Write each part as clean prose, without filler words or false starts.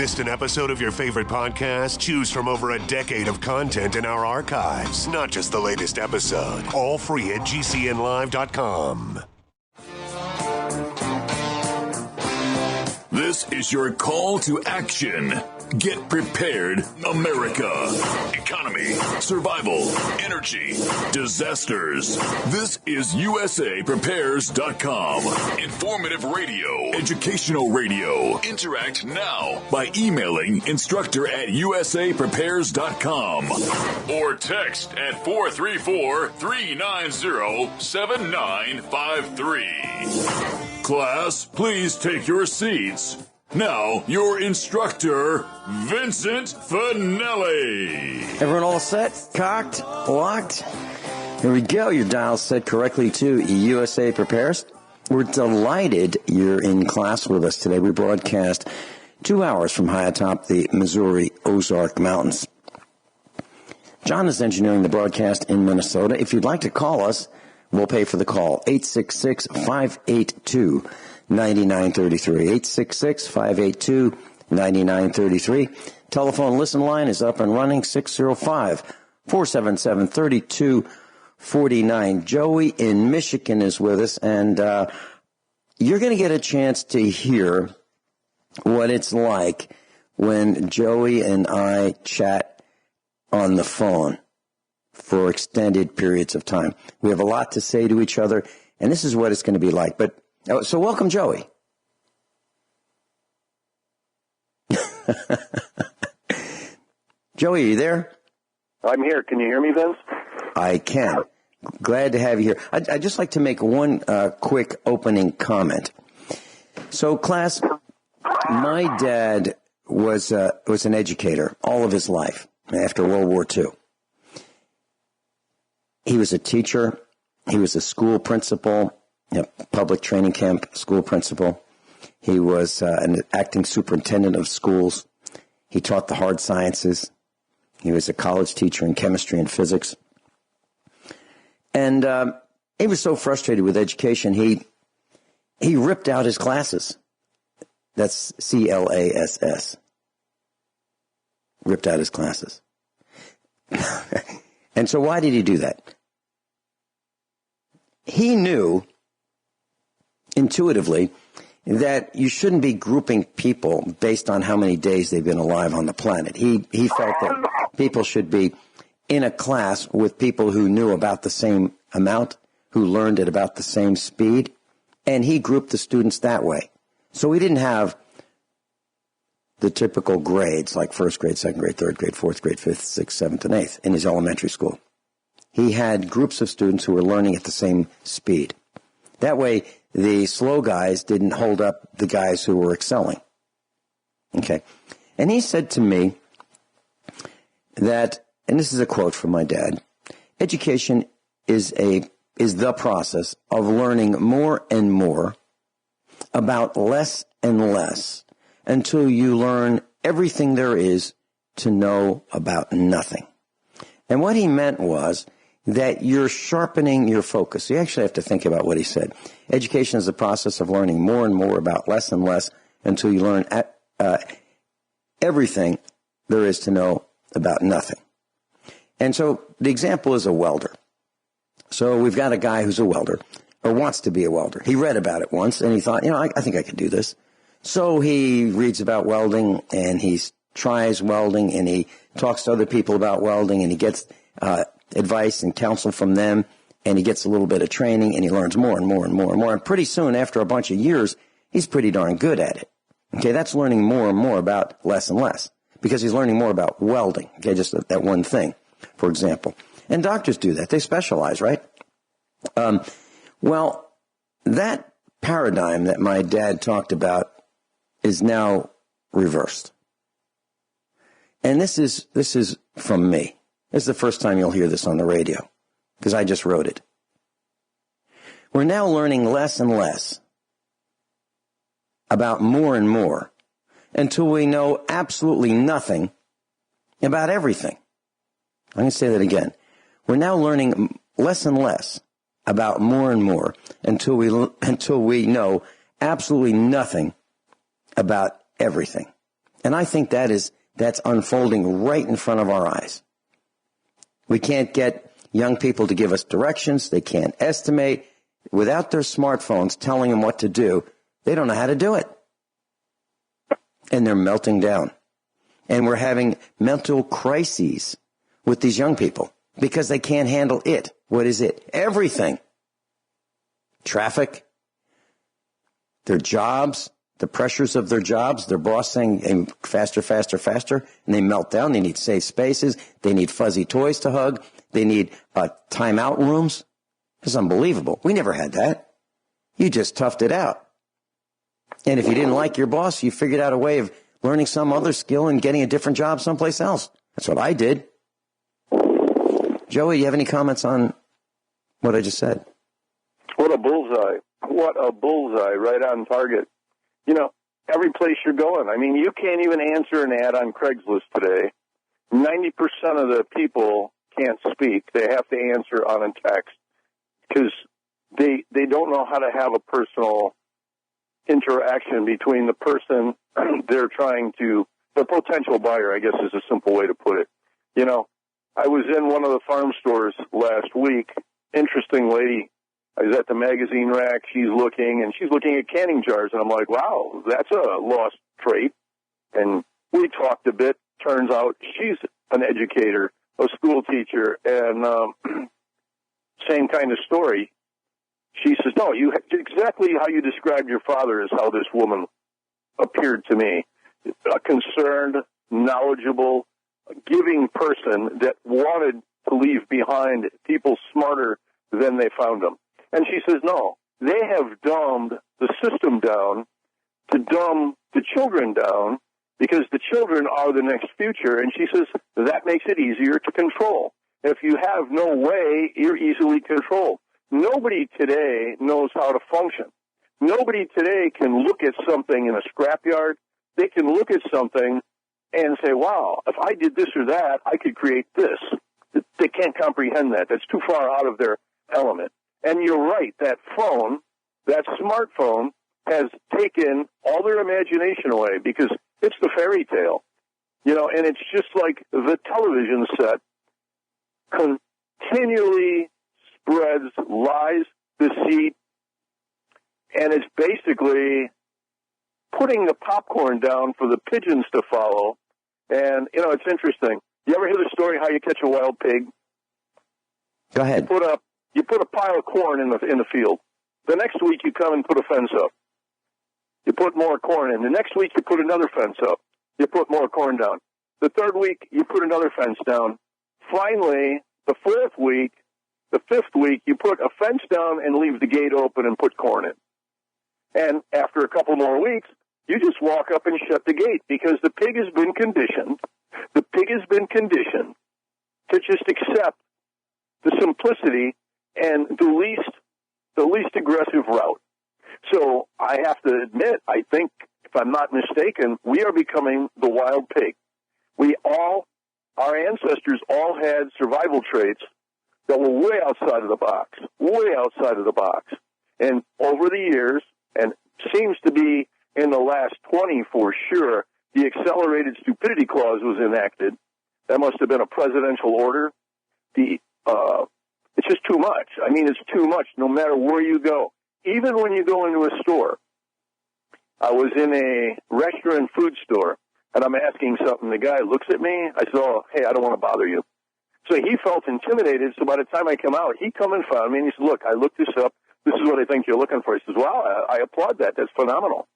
Missed an episode of your favorite podcast? Choose from over a decade of content in our archives, not just the latest episode. All free at GCNlive.com. This is your call to action. Get prepared, America. Economy, survival, energy, disasters. This is USAPrepares.com. Informative radio, educational radio. Interact now by emailing instructor@USAPrepares.com or text at 434-390-7953. Class, please take your seats. Now, your instructor, Vincent Finelli. Everyone all set? Cocked? Locked? Here we go. Your dial's set correctly to USA Prepares. We're delighted you're in class with us today. We broadcast 2 hours from high atop the Missouri Ozark Mountains. John is engineering the broadcast in Minnesota. If you'd like to call us, we'll pay for the call. 866-582-9933. 866-582-9933. Telephone listen line is up and running, 605-477-3249. Joey in Michigan is with us, and you're going to get a chance to hear what it's like when Joey and I chat on the phone for extended periods of time. We have a lot to say to each other, and this is what it's going to be like. But so welcome, Joey. Joey, are you there? I'm here. Can you hear me, Vince? I can. Glad to have you here. I'd just like to make one quick opening comment. So, class, my dad was an educator all of his life after World War II. He was a teacher. He was a school principal, a public training camp school principal. He was an acting superintendent of schools. He taught the hard sciences. He was a college teacher in chemistry and physics. And he was so frustrated with education, he ripped out his classes. That's CLASS. Ripped out his classes. And so why did he do that? He knew intuitively that you shouldn't be grouping people based on how many days they've been alive on the planet. He felt that people should be in a class with people who knew about the same amount, who learned at about the same speed, and he grouped the students that way. So he didn't have the typical grades like first grade, second grade, third grade, fourth grade, fifth, sixth, seventh, and eighth in his elementary school. He had groups of students who were learning at the same speed. That way, the slow guys didn't hold up the guys who were excelling. Okay. And he said to me that, and this is a quote from my dad, education is the process of learning more and more about less and less until you learn everything there is to know about nothing. And what he meant was that you're sharpening your focus. You actually have to think about what he said. Education is the process of learning more and more about less and less until you learn everything there is to know about nothing. And so the example is a welder. So we've got a guy who's a welder, or wants to be a welder. He read about it once, and he thought, I think I could do this. So he reads about welding, and he tries welding, and he talks to other people about welding, and he gets advice and counsel from them, and he gets a little bit of training, and he learns more and more and more and more. And pretty soon, after a bunch of years, he's pretty darn good at it. Okay, that's learning more and more about less and less, because he's learning more about welding. Okay, just that one thing, for example. And doctors do that. They specialize, right? Well, that paradigm that my dad talked about is now reversed. And this is from me. This is the first time you'll hear this on the radio, because I just wrote it. We're now learning less and less about more and more until we know absolutely nothing about everything. I'm going to say that again. We're now learning less and less about more and more until we know absolutely nothing about everything. And I think that's unfolding right in front of our eyes. We can't get young people to give us directions. They can't estimate. Without their smartphones telling them what to do, they don't know how to do it. And they're melting down. And we're having mental crises with these young people because they can't handle it. What is it? Everything. Traffic, their jobs, the pressures of their jobs, their boss saying faster, faster, faster, and they melt down. They need safe spaces. They need fuzzy toys to hug. They need timeout rooms. It's unbelievable. We never had that. You just toughed it out. And if you didn't like your boss, you figured out a way of learning some other skill and getting a different job someplace else. That's what I did. Joey, you have any comments on what I just said? What a bullseye. What a bullseye, right on target. You know, every place you're going. I mean, you can't even answer an ad on Craigslist today. 90% of the people can't speak. They have to answer on a text because they don't know how to have a personal interaction between the person they're trying to, the potential buyer, I guess is a simple way to put it. You know, I was in one of the farm stores last week. Interesting lady. I was at the magazine rack. She's looking at canning jars. And I'm like, wow, that's a lost trait. And we talked a bit. Turns out she's an educator, a school teacher, and same kind of story. She says, no, exactly how you described your father is how this woman appeared to me. A concerned, knowledgeable, giving person that wanted to leave behind people smarter than they found them. And she says, no, they have dumbed the system down to dumb the children down because the children are the next future. And she says that makes it easier to control. If you have no way, you're easily controlled. Nobody today knows how to function. Nobody today can look at something in a scrapyard. They can look at something and say, wow, if I did this or that, I could create this. They can't comprehend that. That's too far out of their element. And you're right, that phone, that smartphone, has taken all their imagination away because it's the fairy tale. You know, and it's just like the television set continually spreads lies, deceit, and it's basically putting the popcorn down for the pigeons to follow. And, you know, it's interesting. You ever hear the story how you catch a wild pig? Go ahead. You put a pile of corn in the field. The next week you come and put a fence up. You put more corn in. The next week you put another fence up. You put more corn down. The third week you put another fence down. Finally, the fourth week, the fifth week, you put a fence down and leave the gate open and put corn in. And after a couple more weeks, you just walk up and shut the gate because the pig has been conditioned. The pig has been conditioned to just accept the simplicity and the least aggressive route. So I have to admit, I think, if I'm not mistaken, we are becoming the wild pig. Our ancestors all had survival traits that were way outside of the box. And over the years, and seems to be in the last 20 for sure, the accelerated stupidity clause was enacted. That must have been a presidential order. It's just too much. I mean, it's too much no matter where you go. Even when you go into a store. I was in a restaurant food store, and I'm asking something. The guy looks at me. I said, oh, hey, I don't want to bother you. So he felt intimidated. So by the time I come out, he come and found me, and he said, look, I looked this up. This is what I think you're looking for. He says, wow, I applaud that. That's phenomenal.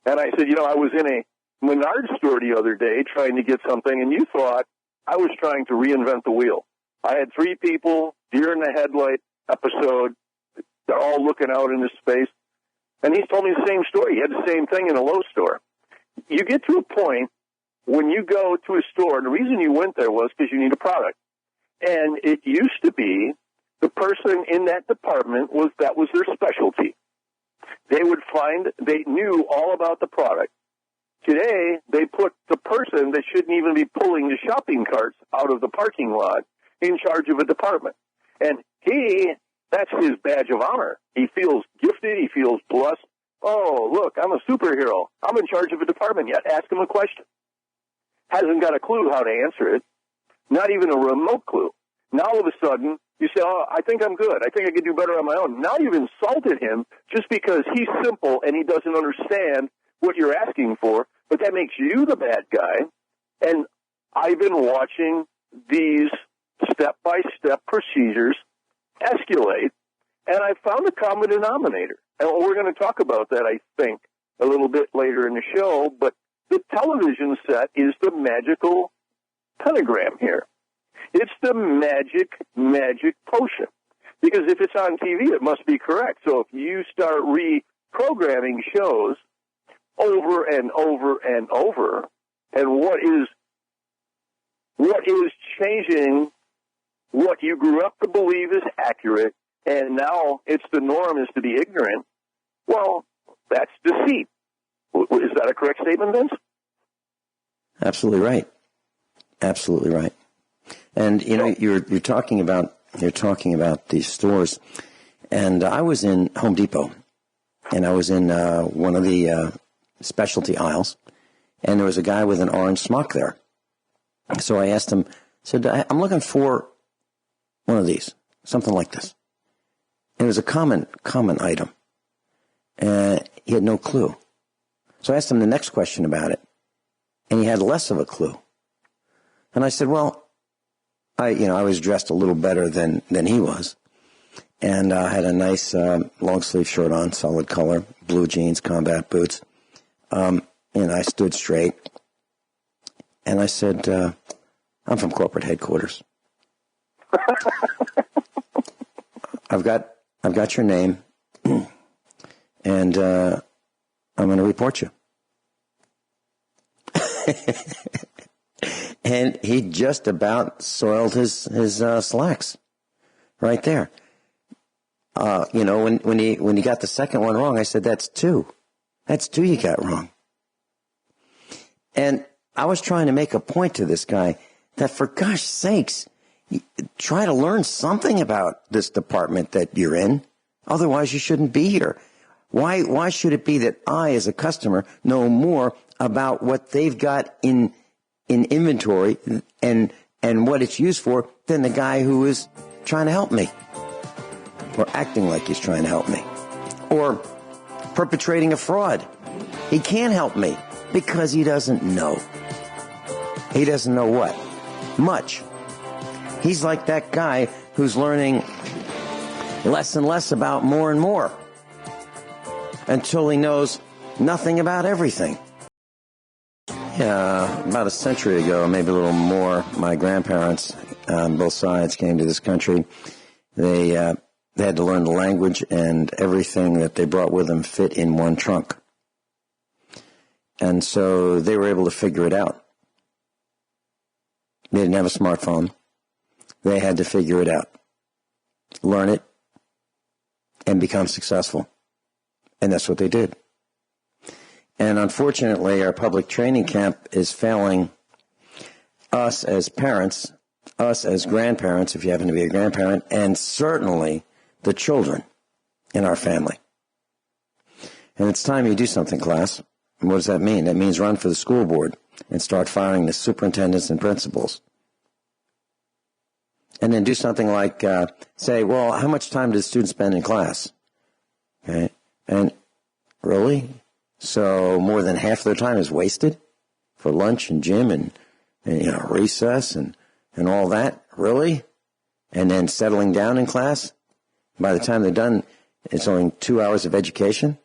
And I said, you know, I was in a Menards store the other day trying to get something, and you thought I was trying to reinvent the wheel. I had 3 people, deer in the headlight episode. They're all looking out into space. And he's told me the same story. He had the same thing in a Lowe's store. You get to a point when you go to a store, and the reason you went there was because you need a product. And it used to be the person in that department that was their specialty. They knew all about the product. Today, they put the person that shouldn't even be pulling the shopping carts out of the parking lot in charge of a department. And that's his badge of honor. He feels gifted. He feels blessed oh, look, I'm a superhero. I'm in charge of a department yet. Ask him a question. Hasn't got a clue how to answer it. Not even a remote clue. Now all of a sudden, you say, oh, I think I'm good. I think I can do better on my own. Now you've insulted him just because he's simple and he doesn't understand what you're asking for, but that makes you the bad guy. And I've been watching these step-by-step procedures escalate, and I found a common denominator. And we're going to talk about that, I think, a little bit later in the show, but the television set is the magical pentagram here. It's the magic potion. Because if it's on TV, it must be correct. So if you start reprogramming shows over and over and over, and what is changing what you grew up to believe is accurate, and now it's the norm is to be ignorant, well, that's deceit. Is that a correct statement, Vince? Absolutely right. Absolutely right. And you know, you're talking about these stores, and I was in Home Depot, and I was in one of the specialty aisles, and there was a guy with an orange smock there. So I asked him, I said, I'm looking for one of these, something like this. And it was a common item. He had no clue. So I asked him the next question about it, and he had less of a clue. And I said, well, I was dressed a little better than he was, and I had a nice long sleeve shirt on, solid color, blue jeans, combat boots, and I stood straight, and I said, I'm from corporate headquarters. I've got your name, and I'm going to report you. And he just about soiled his slacks right there. When he got the second one wrong, I said, that's two. That's two you got wrong. And I was trying to make a point to this guy that, for gosh sakes, try to learn something about this department that you're in. Otherwise, you shouldn't be here. Why should it be that I, as a customer, know more about what they've got in inventory and what it's used for than the guy who is trying to help me, or acting like he's trying to help me, or perpetrating a fraud? He can't help me because he doesn't know. He doesn't know what? Much. He's like that guy who's learning less and less about more and more until he knows nothing about everything. Yeah, about a century ago, maybe a little more, my grandparents on both sides came to this country. They had to learn the language, and everything that they brought with them fit in one trunk. And so they were able to figure it out. They didn't have a smartphone. They had to figure it out, learn it, and become successful. And that's what they did. And unfortunately, our public training camp is failing us as parents, us as grandparents, if you happen to be a grandparent, and certainly the children in our family. And it's time you do something, class. And what does that mean? That means run for the school board and start firing the superintendents and principals. And then do something like say, well, how much time do students spend in class? Okay. And really? So more than half of their time is wasted for lunch and gym and recess and all that? Really? And then settling down in class? By the time they're done, it's only 2 hours of education?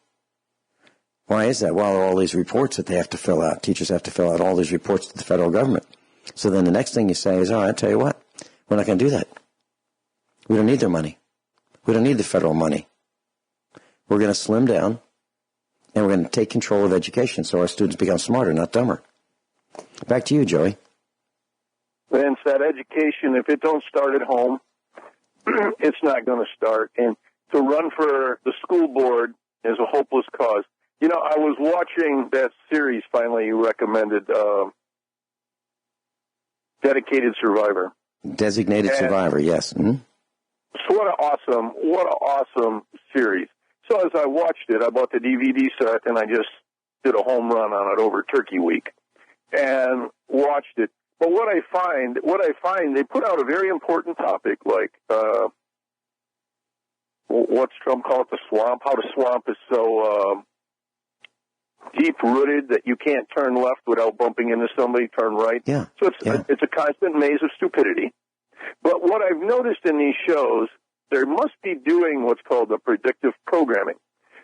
Why is that? Well, there are all these reports that they have to fill out. Teachers have to fill out all these reports to the federal government. So then the next thing you say is, all right, I tell you what, we're not going to do that. We don't need their money. We don't need the federal money. We're going to slim down, and we're going to take control of education so our students become smarter, not dumber. Back to you, Joey. Vince, that education, if it don't start at home, it's not going to start. And to run for the school board is a hopeless cause. You know, I was watching that series finally you recommended, Dedicated Survivor. Designated Survivor, yes. Mm-hmm. So what an awesome series. So as I watched it, I bought the DVD set, and I just did a home run on it over Turkey Week and watched it. But what I find, they put out a very important topic, like what's Trump call it, the swamp, how the swamp is so deep-rooted that you can't turn left without bumping into somebody, turn right. Yeah. So it's a constant maze of stupidity. But what I've noticed in these shows, they must be doing what's called the predictive programming,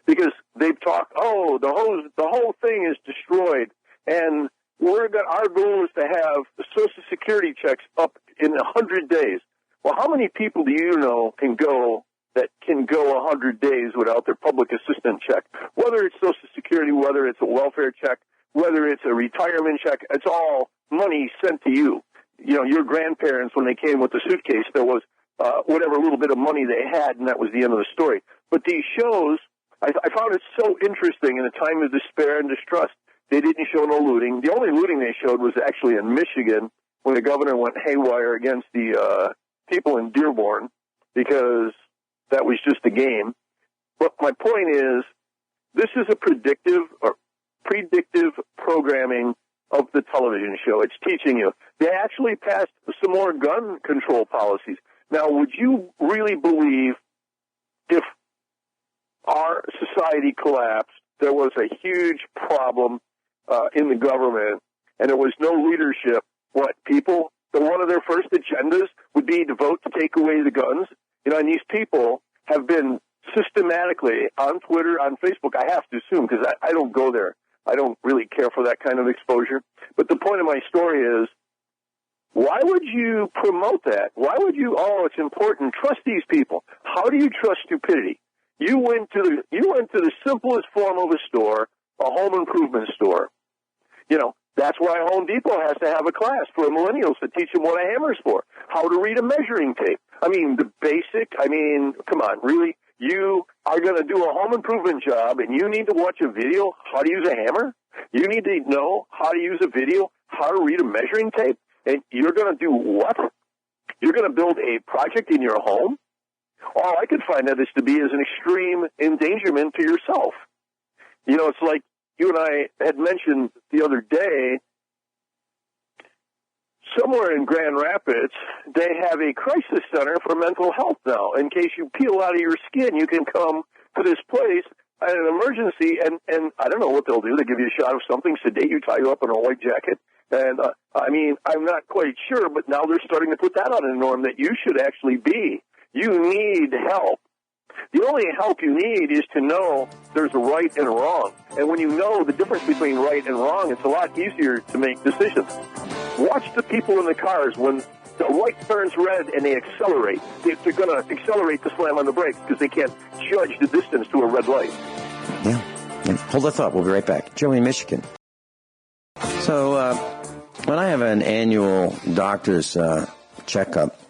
because they've talked, the whole thing is destroyed, and our goal is to have the Social Security checks up in 100 days. Well, how many people do you know can go 100 days without their public assistance check? Whether it's Social Security, whether it's a welfare check, whether it's a retirement check, it's all money sent to you. You know, your grandparents, when they came with the suitcase, there was whatever little bit of money they had, and that was the end of the story. But these shows, I found it so interesting in a time of despair and distrust. They didn't show no looting. The only looting they showed was actually in Michigan when the governor went haywire against the people in Dearborn, because that was just a game. But my point is, this is a predictive programming of the television show. It's teaching you. They actually passed some more gun control policies. Now, would you really believe if our society collapsed, there was a huge problem in the government, and there was no leadership, one of their first agendas would be to vote to take away the guns? You know, and these people have been systematically on Twitter, on Facebook, I have to assume, because I don't go there. I don't really care for that kind of exposure. But the point of my story is, why would you promote that? Why would you, it's important, trust these people? How do you trust stupidity? You went to the simplest form of a store, a home improvement store. You know, that's why Home Depot has to have a class for millennials to teach them what a hammer is for, how to read a measuring tape. I mean, come on, really? You are going to do a home improvement job, and you need to watch a video how to use a hammer? You need to know how to use a video, how to read a measuring tape? And you're going to do what? You're going to build a project in your home? All I could find that is to be as an extreme endangerment to yourself. You know, it's like you and I had mentioned the other day, somewhere in Grand Rapids, they have a crisis center for mental health now. In case you peel out of your skin, you can come to this place at an emergency, and I don't know what they'll do. They give you a shot of something, sedate you, tie you up in a white jacket. And, I'm not quite sure, but now they're starting to put that on a norm that you should actually be. You need help. The only help you need is to know there's a right and a wrong. And when you know the difference between right and wrong, it's a lot easier to make decisions. Watch the people in the cars when the light turns red and they accelerate. They're going to accelerate to slam on the brakes because they can't judge the distance to a red light. Yeah. Hold that thought. We'll be right back. Joey in Michigan. So when I have an annual doctor's checkup,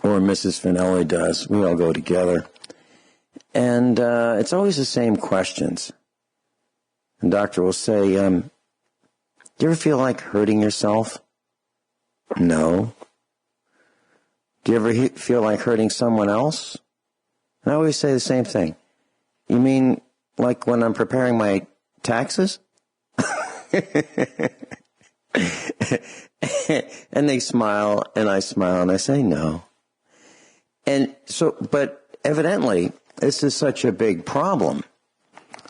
or Mrs. Finelli does, we all go together, and it's always the same questions. The doctor will say, do you ever feel like hurting yourself? No. Do you ever feel like hurting someone else? And I always say the same thing. You mean like when I'm preparing my taxes? And they smile, and I smile, and I say no. And so, but evidently, this is such a big problem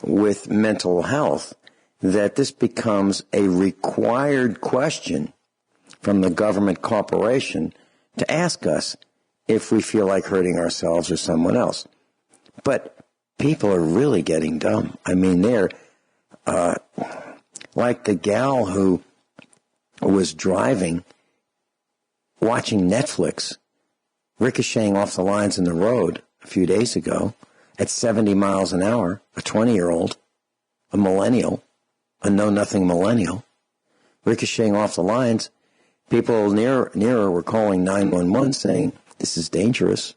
with mental health that this becomes a required question from the government corporation to ask us if we feel like hurting ourselves or someone else. But people are really getting dumb. I mean, they're like the gal who was driving, watching Netflix, ricocheting off the lines in the road a few days ago at 70 miles an hour, a 20-year-old, a millennial, a know-nothing millennial, ricocheting off the lines. People near her were calling 911 saying, this is dangerous.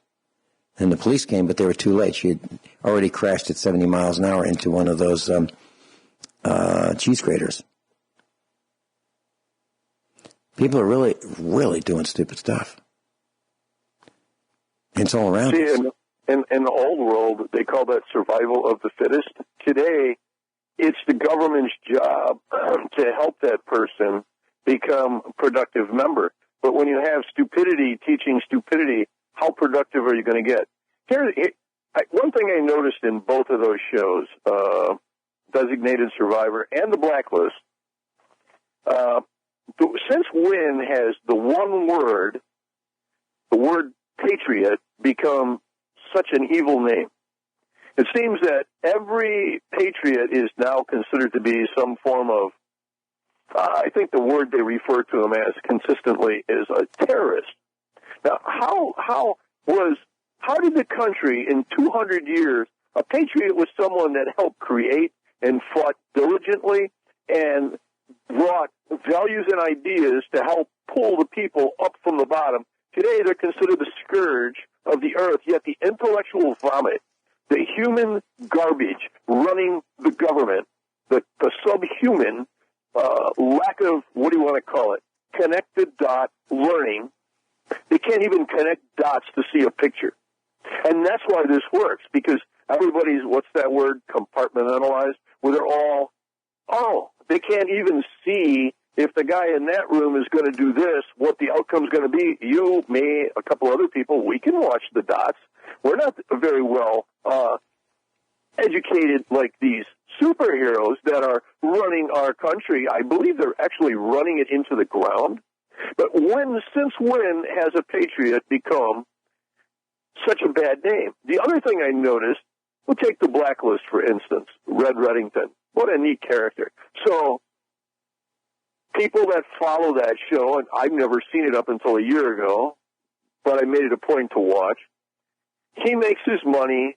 And the police came, but they were too late. She had already crashed at 70 miles an hour into one of those cheese graters. People are really, really doing stupid stuff. It's all around us. in the old world, they call that survival of the fittest. Today, it's the government's job to help that person become a productive member. But when you have stupidity teaching stupidity, how productive are you going to get? One thing I noticed in both of those shows, Designated Survivor and The Blacklist, since when has the word patriot, become such an evil name? It seems that every patriot is now considered to be some form of, I think the word they refer to him as consistently is a terrorist. Now, how did the country in 200 years, a patriot was someone that helped create and fought diligently and brought values and ideas to help pull the people up from the bottom. Today, they're considered the scourge of the earth, yet the intellectual vomit, the human garbage running the government, the subhuman lack of, what do you want to call it, connected dot learning. They can't even connect dots to see a picture. And that's why this works, because everybody's, what's that word, compartmentalized, where they're all, they can't even see if the guy in that room is going to do this, what the outcome's going to be. You, me, a couple other people, we can watch the dots. We're not very well educated like these superheroes that are running our country. I believe they're actually running it into the ground. But since when has a patriot become such a bad name? The other thing I noticed, we'll take The Blacklist, for instance, Red Reddington. What a neat character. So people that follow that show, and I've never seen it up until a year ago, but I made it a point to watch, he makes his money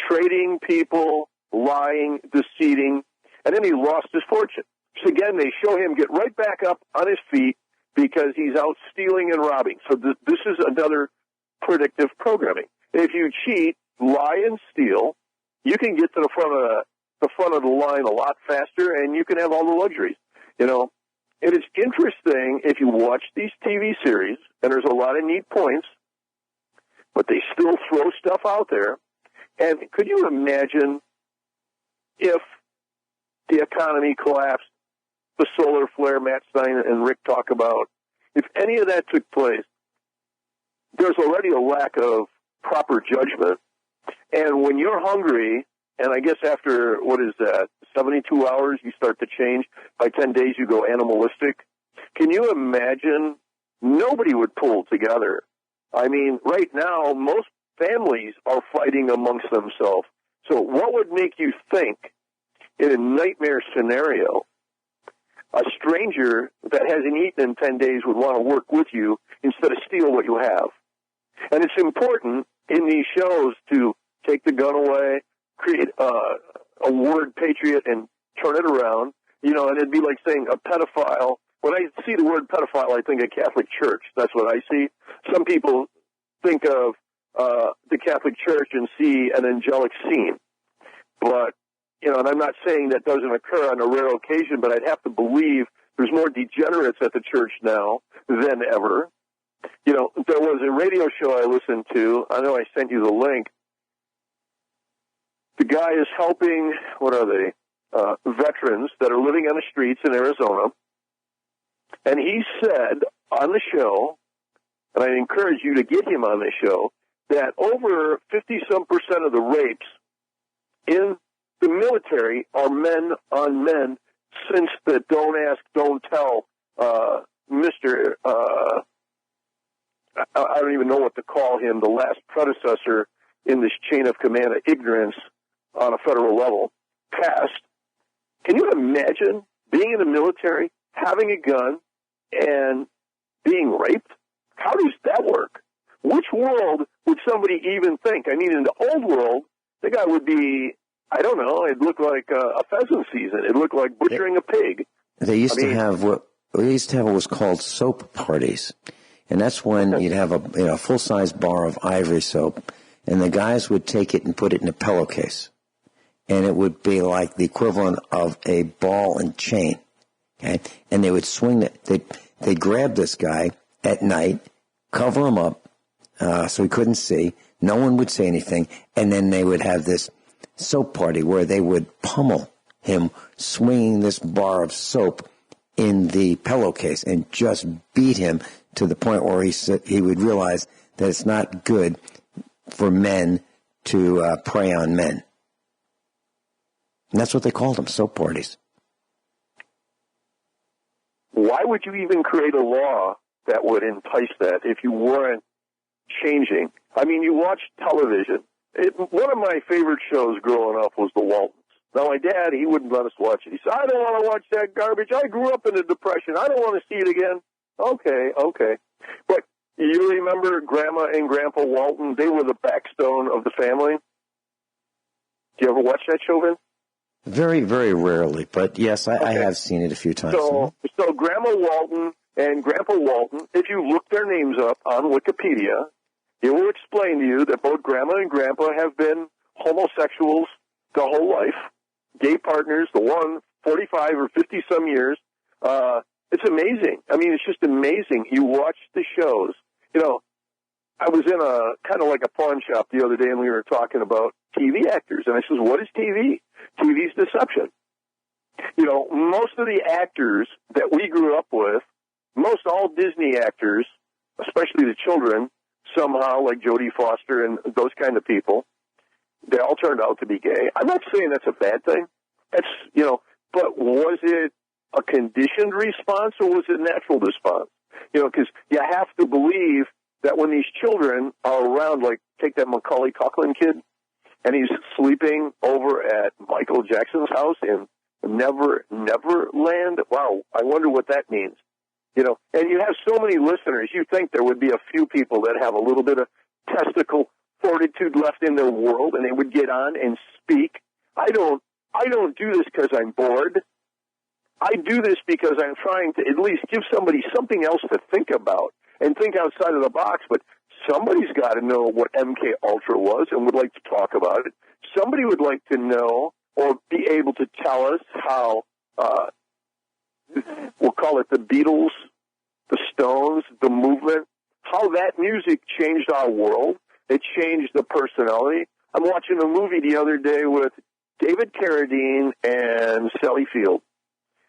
trading people, lying, deceiving, and then he lost his fortune. So again, they show him get right back up on his feet because he's out stealing and robbing. So this is another predictive programming. If you cheat, lie, and steal, you can get to the front of the line a lot faster, and you can have all the luxuries. You know, it is interesting if you watch these TV series, and there's a lot of neat points, but they still throw stuff out there. And could you imagine if the economy collapsed, the solar flare Matt Stein and Rick talk about, if any of that took place, there's already a lack of proper judgment. And when you're hungry, and I guess after, 72 hours, you start to change. By 10 days, you go animalistic. Can you imagine? Nobody would pull together. I mean, right now, most families are fighting amongst themselves. So what would make you think, in a nightmare scenario, a stranger that hasn't eaten in 10 days would want to work with you instead of steal what you have? And it's important in these shows to take the gun away, create a word patriot, and turn it around. You know, and it'd be like saying a pedophile. When I see the word pedophile, I think of Catholic Church. That's what I see. Some people think of the Catholic Church and see an angelic scene. But, you know, and I'm not saying that doesn't occur on a rare occasion, but I'd have to believe there's more degenerates at the church now than ever. You know, there was a radio show I listened to. I know I sent you the link. The guy is helping, veterans that are living on the streets in Arizona. And he said on the show, and I encourage you to get him on the show, that over 50-some% of the rapes in the military are men on men since the don't ask, don't tell, Mr. I don't even know what to call him, the last predecessor in this chain of command of ignorance on a federal level, passed. Can you imagine being in the military, having a gun, and being raped? How does that work? Which world would somebody even think? I mean, in the old world, the guy would be, I don't know, it'd look like a pheasant season. It'd look like butchering a pig. They used to have what was called soap parties. And that's when you'd have a full-size bar of Ivory soap, and the guys would take it and put it in a pillowcase. And it would be like the equivalent of a ball and chain. Okay? And they would swing it. They'd grab this guy at night, cover him up, so he couldn't see. No one would say anything. And then they would have this soap party where they would pummel him, swinging this bar of soap in the pillowcase and just beat him to the point where he would realize that it's not good for men to prey on men. And that's what they called them, soap parties. Why would you even create a law that would entice that if you weren't changing? I mean, you watch television. One of my favorite shows growing up was The Waltons. Now, my dad, he wouldn't let us watch it. He said, I don't want to watch that garbage. I grew up in the Depression. I don't want to see it again. Okay. But you remember Grandma and Grandpa Walton? They were the backstone of the family. Do you ever watch that show, Vin? Very, very rarely, but yes, I have seen it a few times. So Grandma Walton and Grandpa Walton, if you look their names up on Wikipedia, it will explain to you that both Grandma and Grandpa have been homosexuals the whole life, gay partners, the one 45 or 50-some years. It's amazing. I mean, it's just amazing. You watch the shows. You know, I was in a kind of like a pawn shop the other day, and we were talking about TV actors, and I says, what is TV? TV's deception. You know, most of the actors that we grew up with, most all Disney actors, especially the children, somehow like Jodie Foster and those kind of people, they all turned out to be gay. I'm not saying that's a bad thing. That's, you know, but was it a conditioned response or was it a natural response? You know, because you have to believe that when these children are around, like take that Macaulay Culkin kid, and he's sleeping over at Michael Jackson's house in Neverland. Wow, I wonder what that means. You know, and you have so many listeners, you think there would be a few people that have a little bit of testicle fortitude left in their world, and they would get on and speak. I don't do this because I'm bored. I do this because I'm trying to at least give somebody something else to think about and think outside of the box. But somebody's got to know what MK Ultra was and would like to talk about it. Somebody would like to know or be able to tell us how, we'll call it the Beatles, the Stones, the movement, how that music changed our world. It changed the personality. I'm watching a movie the other day with David Carradine and Sally Field.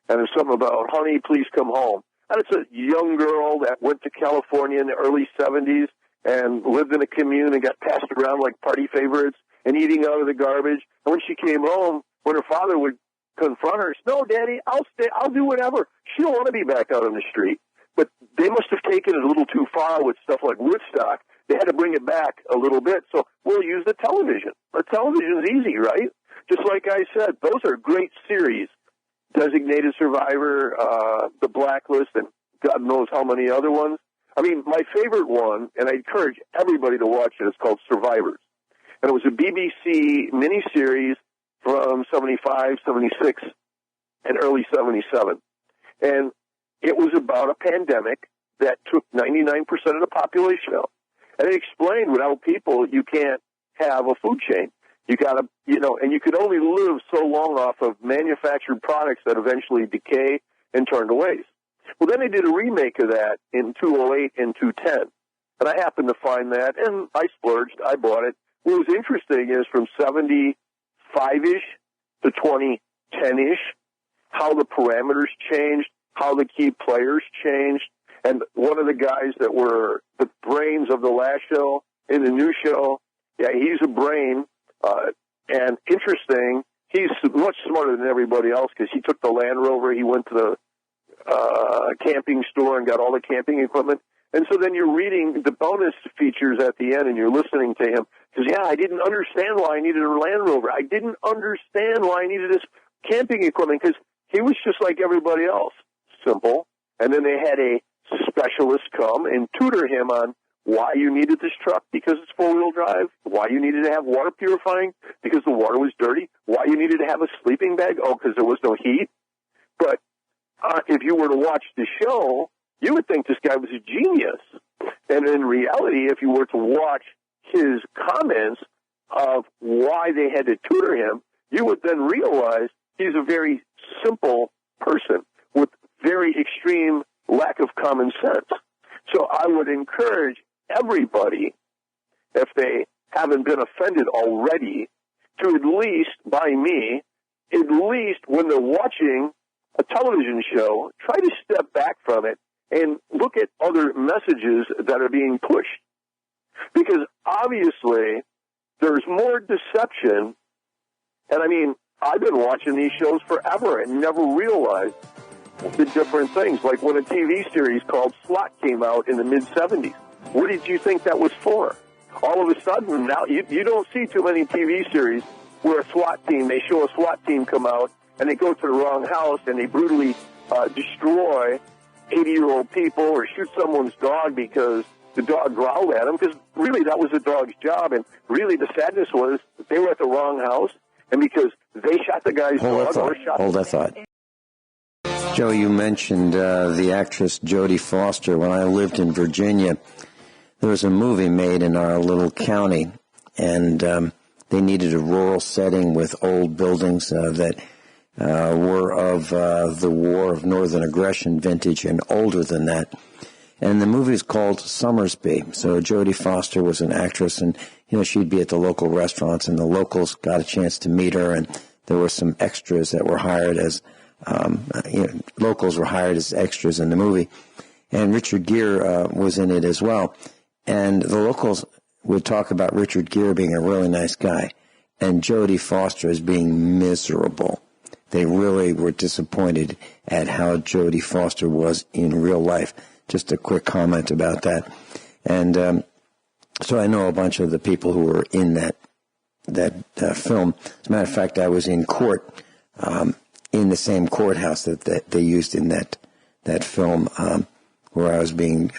And there's something about, honey, please come home. And it's a young girl that went to California in the early 70s and lived in a commune and got passed around like party favorites and eating out of the garbage. And when she came home, when her father would confront her, no, Daddy, I'll stay. I'll do whatever. She don't want to be back out on the street. But they must have taken it a little too far with stuff like Woodstock. They had to bring it back a little bit. So we'll use the television. The television's easy, right? Just like I said, those are great series. Designated Survivor, The Blacklist, and God knows how many other ones. I mean, my favorite one, and I encourage everybody to watch it, is called Survivors. And it was a BBC miniseries from 75, 76, and early 77. And it was about a pandemic that took 99% of the population out. And it explained without people, you can't have a food chain. You gotta, you know, and you could only live so long off of manufactured products that eventually decay and turn to waste. Well, then they did a remake of that in 2008 and 2010. And I happened to find that, and I splurged. I bought it. What was interesting is from 75-ish to 2010-ish, how the parameters changed, how the key players changed. And one of the guys that were the brains of the last show in the new show, yeah, he's a brain. And interesting, he's much smarter than everybody else because he took the Land Rover, he went to the camping store and got all the camping equipment. And so then you're reading the bonus features at the end and you're listening to him. Because, yeah, I didn't understand why I needed a Land Rover. I didn't understand why I needed this camping equipment because he was just like everybody else. Simple. And then they had a specialist come and tutor him on why you needed this truck because it's four-wheel drive, why you needed to have water purifying because the water was dirty, why you needed to have a sleeping bag, because there was no heat. But if you were to watch the show, you would think this guy was a genius. And in reality, if you were to watch his comments of why they had to tutor him, you would then realize he's a very simple person with very extreme lack of common sense. So I would encourage everybody if they haven't been offended already, to at least, by me, at least when they're watching a television show, try to step back from it and look at other messages that are being pushed. Because obviously, there's more deception. And I mean, I've been watching these shows forever and never realized the different things. Like when a TV series called SWAT came out in the mid-'70s. What did you think that was for? All of a sudden, now you don't see too many TV series where a SWAT team, they show a SWAT team come out and they go to the wrong house and they brutally destroy 80-year-old people or shoot someone's dog because the dog growled at them, because really that was the dog's job. And really the sadness was that they were at the wrong house, and because they shot the guy's dog or shot Hold that thought. Joe, you mentioned the actress Jodie Foster. When I lived in Virginia, there was a movie made in our little county, and they needed a rural setting with old buildings that were of the War of Northern Aggression vintage and older than that. And the movie is called Summersby. So Jodie Foster was an actress, and she'd be at the local restaurants, and the locals got a chance to meet her, and there were some extras that were hired as locals were hired as extras in the movie, and Richard Gere was in it as well. And the locals would talk about Richard Gere being a really nice guy, and Jodie Foster as being miserable. They really were disappointed at how Jodie Foster was in real life. Just a quick comment about that. And so I know a bunch of the people who were in that film. As a matter of fact, I was in court in the same courthouse that they used in that film where I was being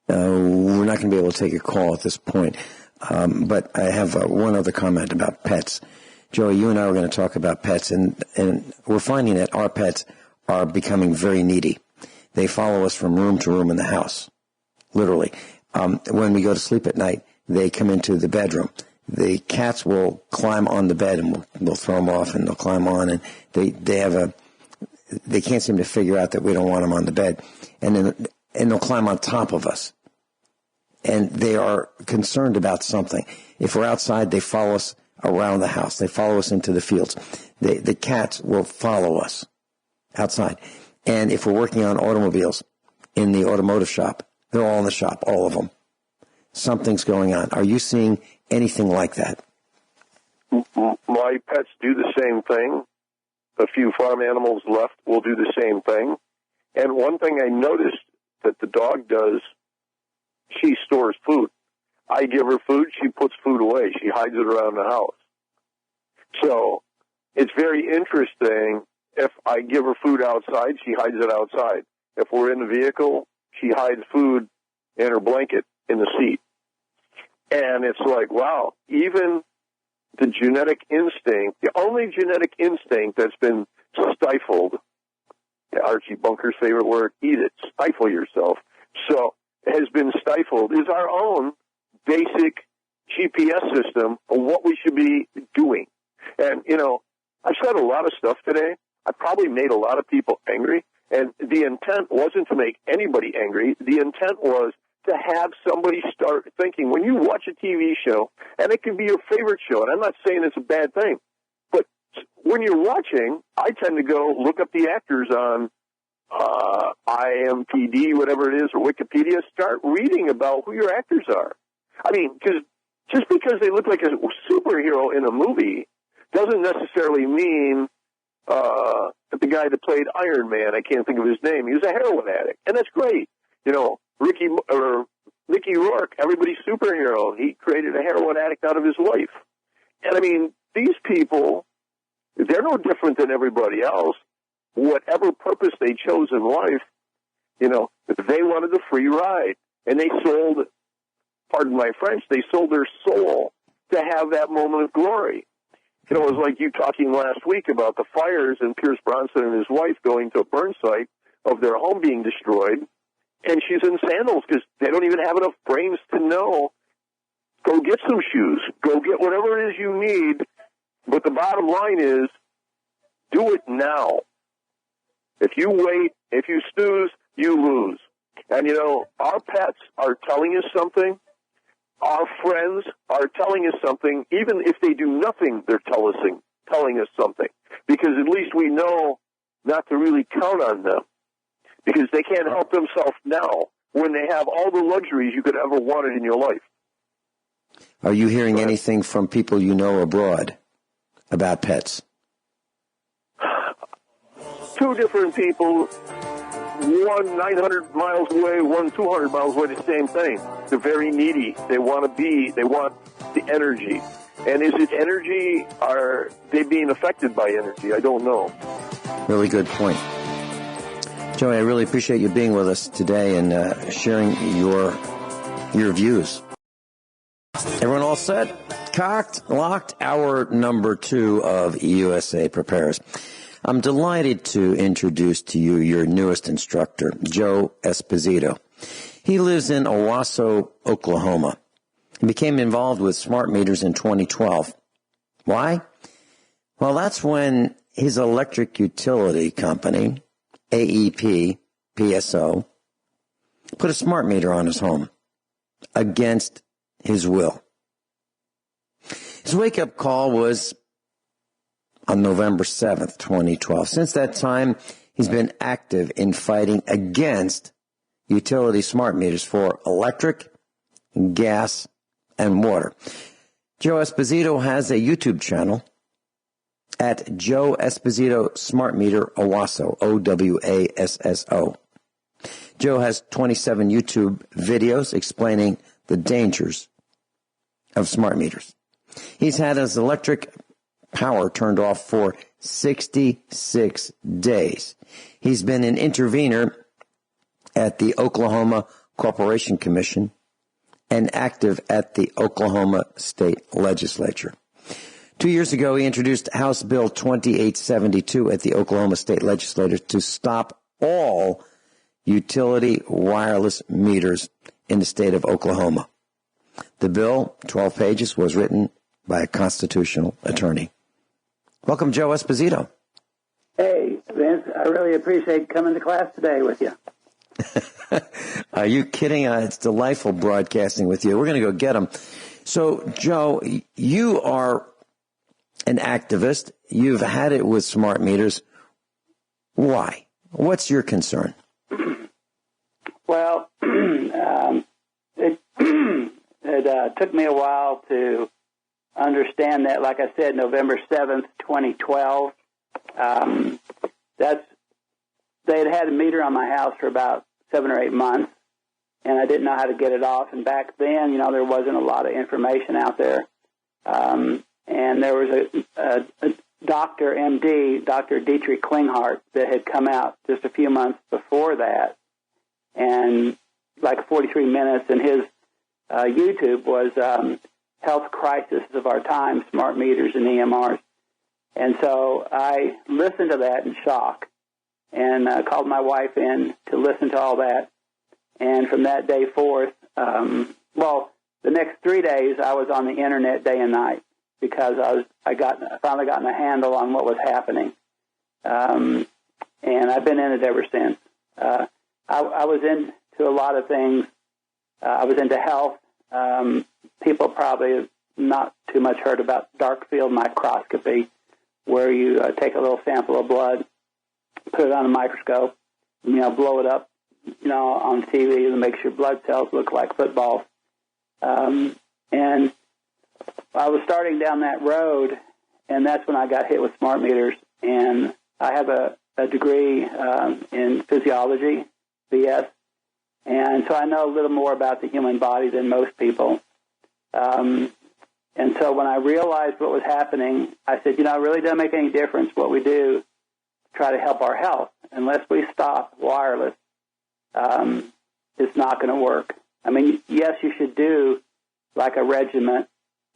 we're not going to be able to take a call at this point. But I have one other comment about pets. Joey, you and I were going to talk about pets, and we're finding that our pets are becoming very needy. They follow us from room to room in the house, literally. When we go to sleep at night, they come into the bedroom. The cats will climb on the bed, and we'll throw them off, and they'll climb on, and they can't seem to figure out that we don't want them on the bed, and they'll climb on top of us. And they are concerned about something. If we're outside, they follow us around the house. They follow us into the fields. The cats will follow us outside. And if we're working on automobiles in the automotive shop, they're all in the shop, all of them. Something's going on. Are you seeing anything like that? My pets do the same thing. A few farm animals left will do the same thing. And one thing I noticed that the dog does, she stores food. I give her food, she puts food away. She hides it around the house. So it's very interesting. If I give her food outside, she hides it outside. If we're in the vehicle, she hides food in her blanket in the seat. And it's like, wow, even the genetic instinct, the only genetic instinct that's been stifled, Archie Bunker's favorite word, eat it, stifle yourself. So has been stifled is our own basic GPS system of what we should be doing. And, I've said a lot of stuff today. I probably made a lot of people angry. And the intent wasn't to make anybody angry. The intent was to have somebody start thinking. When you watch a TV show, and it can be your favorite show, and I'm not saying it's a bad thing, but when you're watching, I tend to go look up the actors on IMDb, whatever it is, or Wikipedia. Start reading about who your actors are. I mean, because just because they look like a superhero in a movie doesn't necessarily mean that the guy that played Iron Man, I can't think of his name, he was a heroin addict, and that's great. Mickey Rourke, everybody's superhero. He created a heroin addict out of his wife. And I mean, these people, they're no different than everybody else. Whatever purpose they chose in life, they wanted the free ride. And they sold, pardon my French, they sold their soul to have that moment of glory. It was like you talking last week about the fires and Pierce Bronson and his wife going to a burn site of their home being destroyed. And she's in sandals because they don't even have enough brains to know. Go get some shoes. Go get whatever it is you need. But the bottom line is, do it now. If you wait, if you snooze, you lose. And, our pets are telling us something. Our friends are telling us something. Even if they do nothing, they're telling us something. Because at least we know not to really count on them. Because they can't help themselves now when they have all the luxuries you could ever wanted in your life. Are you hearing anything from people you know abroad about pets? Two different people, one 900 miles away, one 200 miles away, the same thing. They're very needy. They want the energy. And is it energy? Are they being affected by energy? I don't know. Really good point. Joey, I really appreciate you being with us today and sharing your views. Everyone all set? Cocked, locked, hour number 2 of USA Prepares. I'm delighted to introduce to you your newest instructor, Joe Esposito. He lives in Owasso, Oklahoma. He became involved with smart meters in 2012. Why? Well, that's when his electric utility company, AEP, PSO, put a smart meter on his home against his will. His wake-up call was on November 7th, 2012. Since that time, he's been active in fighting against utility smart meters for electric, gas, and water. Joe Esposito has a YouTube channel at Joe Esposito Smart Meter Owasso, Owasso. Joe has 27 YouTube videos explaining the dangers of smart meters. He's had his electric power turned off for 66 days. He's been an intervener at the Oklahoma Corporation Commission and active at the Oklahoma State Legislature. 2 years ago, he introduced House Bill 2872 at the Oklahoma State Legislature to stop all utility wireless meters in the state of Oklahoma. The bill, 12 pages, was written by a constitutional attorney. Welcome, Joe Esposito. Hey, Vince, I really appreciate coming to class today with you. Are you kidding? It's delightful broadcasting with you. We're going to go get them. So, Joe, you are an activist. You've had it with smart meters. Why? What's your concern? Well, it took me a while to understand that. Like I said, November 7th, 2012, they had a meter on my house for about 7 or 8 months, and I didn't know how to get it off. And back then, there wasn't a lot of information out there. And there was a doctor, MD, Dr. Dietrich Klinghardt, that had come out just a few months before that, and like 43 minutes, and his YouTube was Health Crisis of Our Time, Smart Meters and EMRs. And so I listened to that in shock and called my wife in to listen to all that. And from that day forth, the next 3 days I was on the internet day and night because I finally gotten a handle on what was happening. And I've been in it ever since. I was into a lot of things. I was into health. People probably have not too much heard about dark field microscopy, where you take a little sample of blood, put it on a microscope, blow it up, on TV, and makes your blood cells look like footballs. And I was starting down that road, and that's when I got hit with smart meters. And I have a degree in physiology, BS, and so I know a little more about the human body than most people. And so when I realized what was happening, I said, it really doesn't make any difference what we do to try to help our health. Unless we stop wireless, it's not going to work. I mean, yes, you should do like a regimen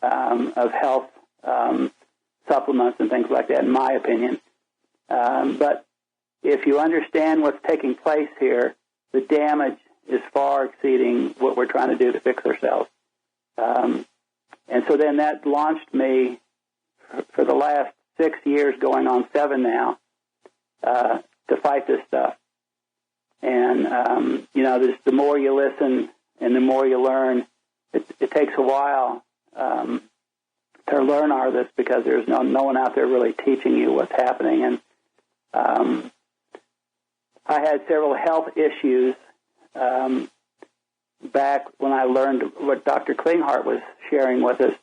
of health supplements and things like that, in my opinion. But if you understand what's taking place here, the damage is far exceeding what we're trying to do to fix ourselves. And so then that launched me for the last 6 years, going on 7 now, to fight this stuff. And, the more you listen and the more you learn, it takes a while to learn all this because there's no one out there really teaching you what's happening. And I had several health issues back when I learned what Dr. Klinghardt was sharing with us.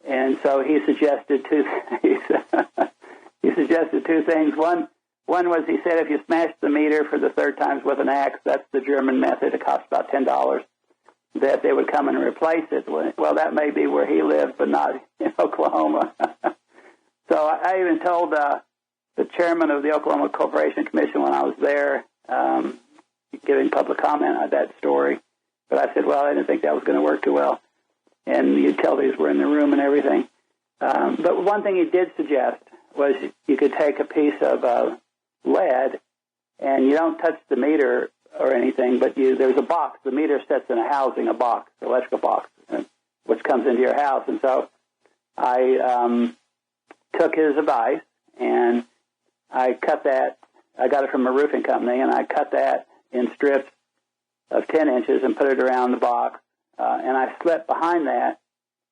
And so he suggested two things. One was, he said, if you smash the meter for the third time with an axe, that's the German method. It costs about $10. That they would come and replace it. Well, that may be where he lived, but not in Oklahoma. So I even told the chairman of the Oklahoma Corporation Commission when I was there, giving public comment on that story. But I said, well, I didn't think that was going to work too well. And the utilities were in the room and everything. But one thing he did suggest was you could take a piece of lead, and you don't touch the meter or anything, but there's a box. The meter sits in a housing, a box, electrical box, which comes into your house. And so I took his advice, and I cut that. I got it from a roofing company, and I cut that in strips of 10 inches and put it around the box. And I slept behind that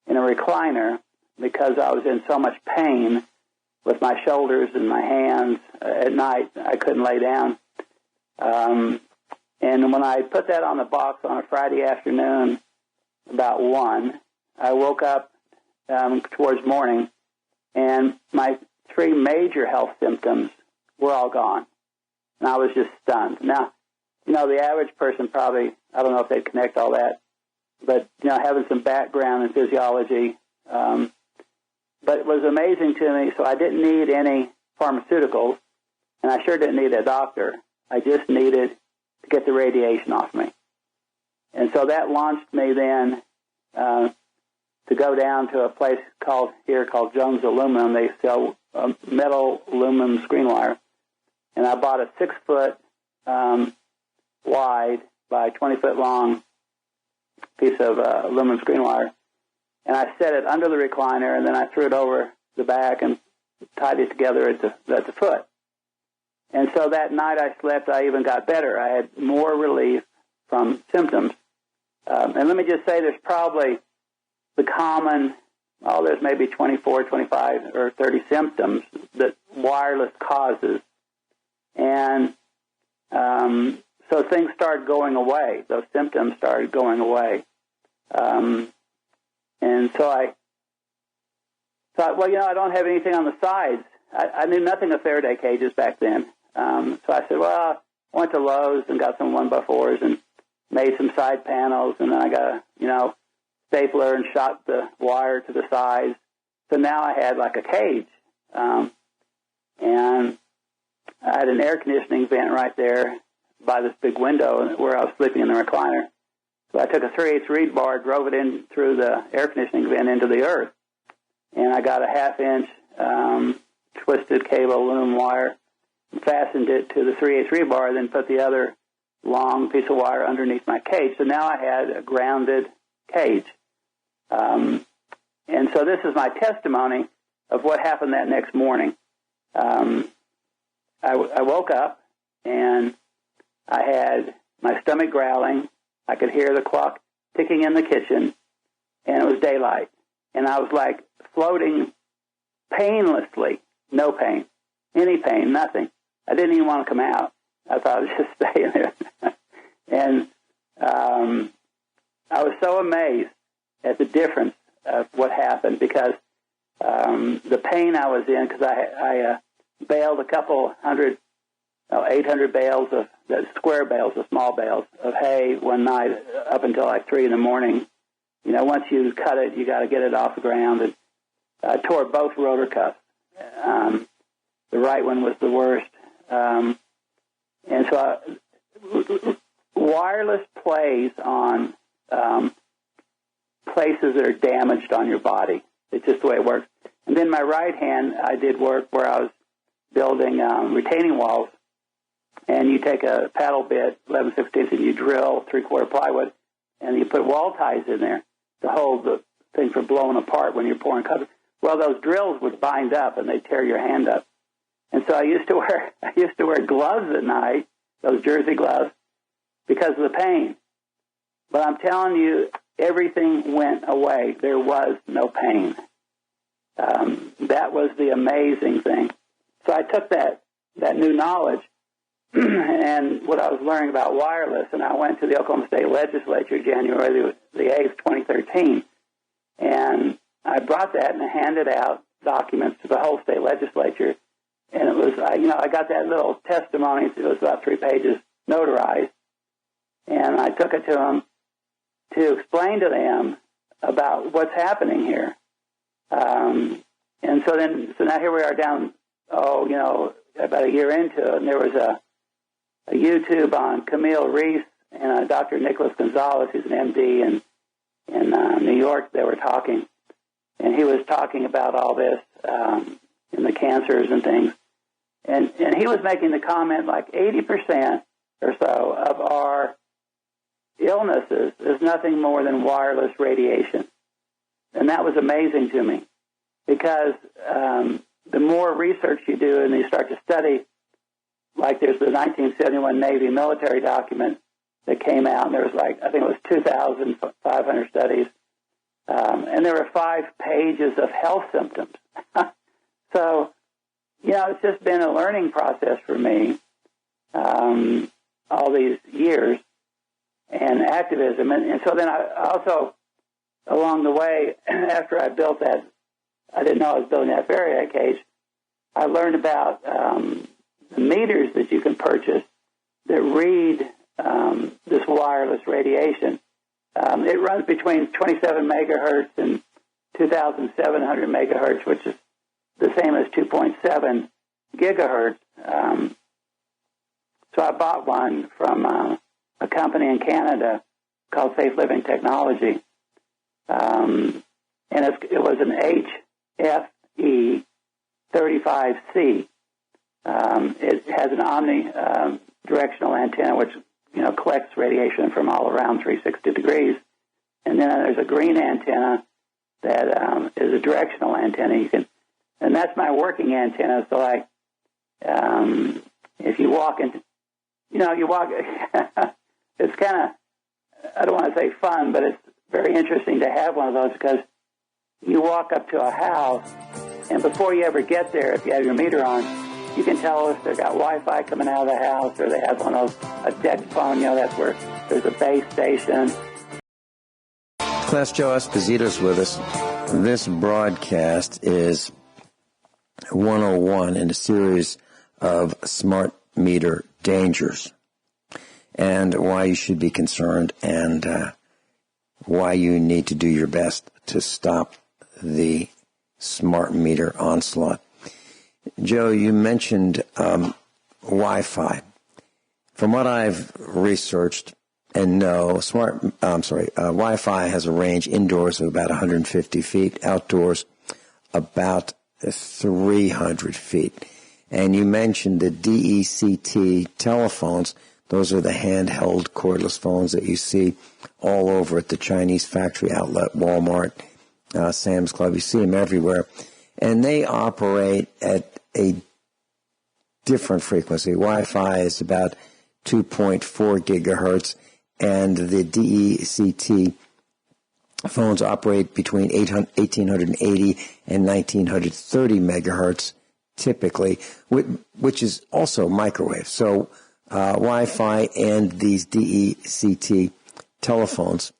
in a recliner because I was in so much pain with my shoulders and my hands at night. I couldn't lay down. And when I put that on the box on a Friday afternoon, about 1, I woke up towards morning, and my 3 major health symptoms were all gone. And I was just stunned. Now, the average person probably, I don't know if they'd connect all that, but, having some background in physiology. But it was amazing to me, so I didn't need any pharmaceuticals, and I sure didn't need a doctor. I just needed to get the radiation off me. And so that launched me then to go down to a place called Jones Aluminum. They sell metal aluminum screen wire. And I bought a 6-foot wide by 20-foot long piece of aluminum screen wire. And I set it under the recliner, and then I threw it over the back and tied it together at the foot. And so that night I slept, I even got better. I had more relief from symptoms. And let me just say there's probably the common, there's maybe 24, 25, or 30 symptoms that wireless causes. And so things started going away. Those symptoms started going away. And so I thought, I don't have anything on the sides. I knew nothing of Faraday cages back then. So I said, I went to Lowe's and got some 1x4s and made some side panels, and then I got a, stapler and shot the wire to the sides. So now I had like a cage. And I had an air conditioning vent right there by this big window where I was sleeping in the recliner. So I took a 3/8 reed bar, drove it in through the air conditioning vent into the earth, and I got a 1/2-inch twisted cable aluminum wire, and fastened it to the 3/8 rebar, then put the other long piece of wire underneath my cage. So now I had a grounded cage. And so this is my testimony of what happened that next morning. I woke up, and I had my stomach growling. I could hear the clock ticking in the kitchen, and it was daylight. And I was like floating painlessly, no pain, any pain, nothing. I didn't even want to come out. I thought I was just staying there. And I was so amazed at the difference of what happened because the pain I was in, because I baled a couple 800 bales of square bales, the small bales of hay one night up until like 3 in the morning. Once you cut it, you got to get it off the ground. And I tore both rotor cuffs. The right one was the worst. And so wireless plays on places that are damaged on your body. It's just the way it works. And then my right hand, I did work where I was building retaining walls. And you take a paddle bit, 11/16, and you drill 3/4 plywood, and you put wall ties in there to hold the thing from blowing apart when you're pouring cover. Well, those drills would bind up, and they'd tear your hand up. And so I used to wear gloves at night, those jersey gloves, because of the pain. But I'm telling you, everything went away. There was no pain. That was the amazing thing. So I took that new knowledge and what I was learning about wireless, and I went to the Oklahoma State Legislature January the 8th, 2013, and I brought that and handed out documents to the whole state legislature. And it was, I got that little testimony. It was about 3 pages notarized. And I took it to them to explain to them about what's happening here. And so now here we are down, about a year into it. And there was a YouTube on Camille Reese and Dr. Nicholas Gonzalez, who's an MD in New York. They were talking. And he was talking about all this and the cancers and things. And he was making the comment like 80% or so of our illnesses is nothing more than wireless radiation. And that was amazing to me because the more research you do and you start to study, like there's the 1971 Navy military document that came out, and there was I think it was 2,500 studies. And there were 5 pages of health symptoms. So, it's just been a learning process for me all these years and activism. And so then I also, along the way, after I built that, I didn't know I was building that Faraday cage, I learned about the meters that you can purchase that read this wireless radiation. It runs between 27 megahertz and 2,700 megahertz, which is the same as 2.7 gigahertz. So I bought one from a company in Canada called Safe Living Technology. And it was an HFE 35C. It has an omnidirectional antenna, which collects radiation from all around 360 degrees. And then there's a green antenna that is a directional antenna. And that's my working antenna. So if you walk into, you walk, it's kind of, I don't want to say fun, but it's very interesting to have one of those because you walk up to a house, and before you ever get there, if you have your meter on, you can tell if they've got Wi-Fi coming out of the house or they have one of those, a DECT phone, that's where there's a base station. Class, Joe Esposito's with us. This broadcast is 101 in a series of smart meter dangers and why you should be concerned and why you need to do your best to stop the smart meter onslaught. Joe, you mentioned Wi-Fi. From what I've researched and know, Wi-Fi has a range indoors of about 150 feet, outdoors about 300 feet. And you mentioned the DECT telephones. Those are the handheld cordless phones that you see all over at the Chinese factory outlet, Walmart, Sam's Club. You see them everywhere. And they operate at a different frequency. Wi-Fi is about 2.4 gigahertz, and the DECT phones operate between 1880 and 1930 megahertz typically, which is also microwave. So Wi-Fi and these DECT telephones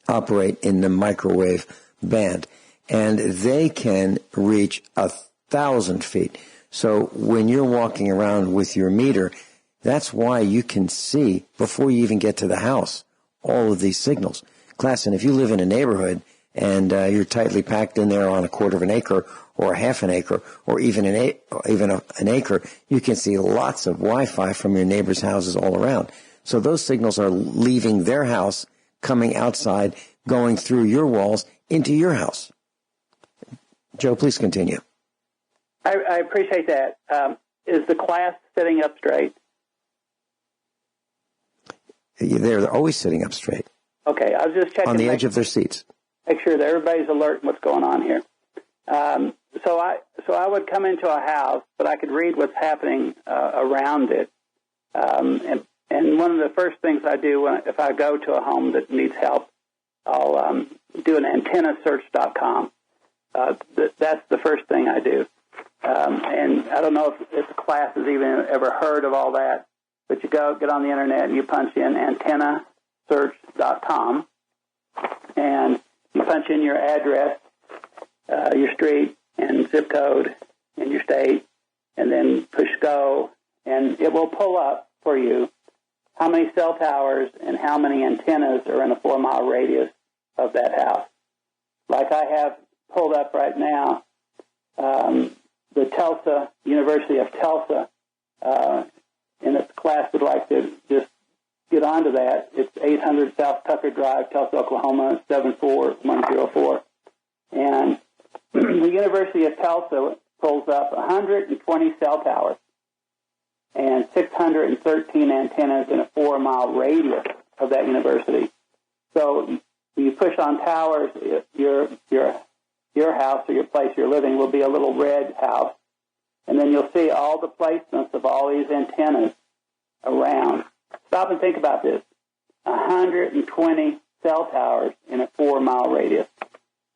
operate in the microwave band, and they can reach 1,000 feet. So when you're walking around with your meter, that's why you can see, before you even get to the house, all of these signals. Class, and if you live in a neighborhood and you're tightly packed in there on a quarter of an acre or a half an acre or even an acre, you can see lots of Wi-Fi from your neighbors' houses all around. So those signals are leaving their house, coming outside, going through your walls into your house. Joe, please continue. I appreciate that. Is the class sitting up straight? They're always sitting up straight. Okay, I was just checking. On the edge of their seats. Make sure that everybody's alert in what's going on here. So I would come into a house, but I could read what's happening around it. And one of the first things I do if I go to a home that needs help, I'll do an antennasearch.com. That's the first thing I do. And I don't know if the class has even ever heard of all that, but you get on the Internet and you punch in antennasearch.com, and you punch in your address, your street and zip code and your state, and then push go, and it will pull up for you how many cell towers and how many antennas are in a 4-mile radius of that house. Like I have pulled up right now, the University of Tulsa, and if the class would like to just get onto that, it's 800 South Tucker Drive, Tulsa, Oklahoma, 74104. And the University of Tulsa pulls up 120 cell towers and 613 antennas in a 4-mile radius of that university. So when you push on towers, your house or your place you're living will be a little red house, and then you'll see all the placements of all these antennas around. Stop and think about this. 120 cell towers in a 4-mile radius.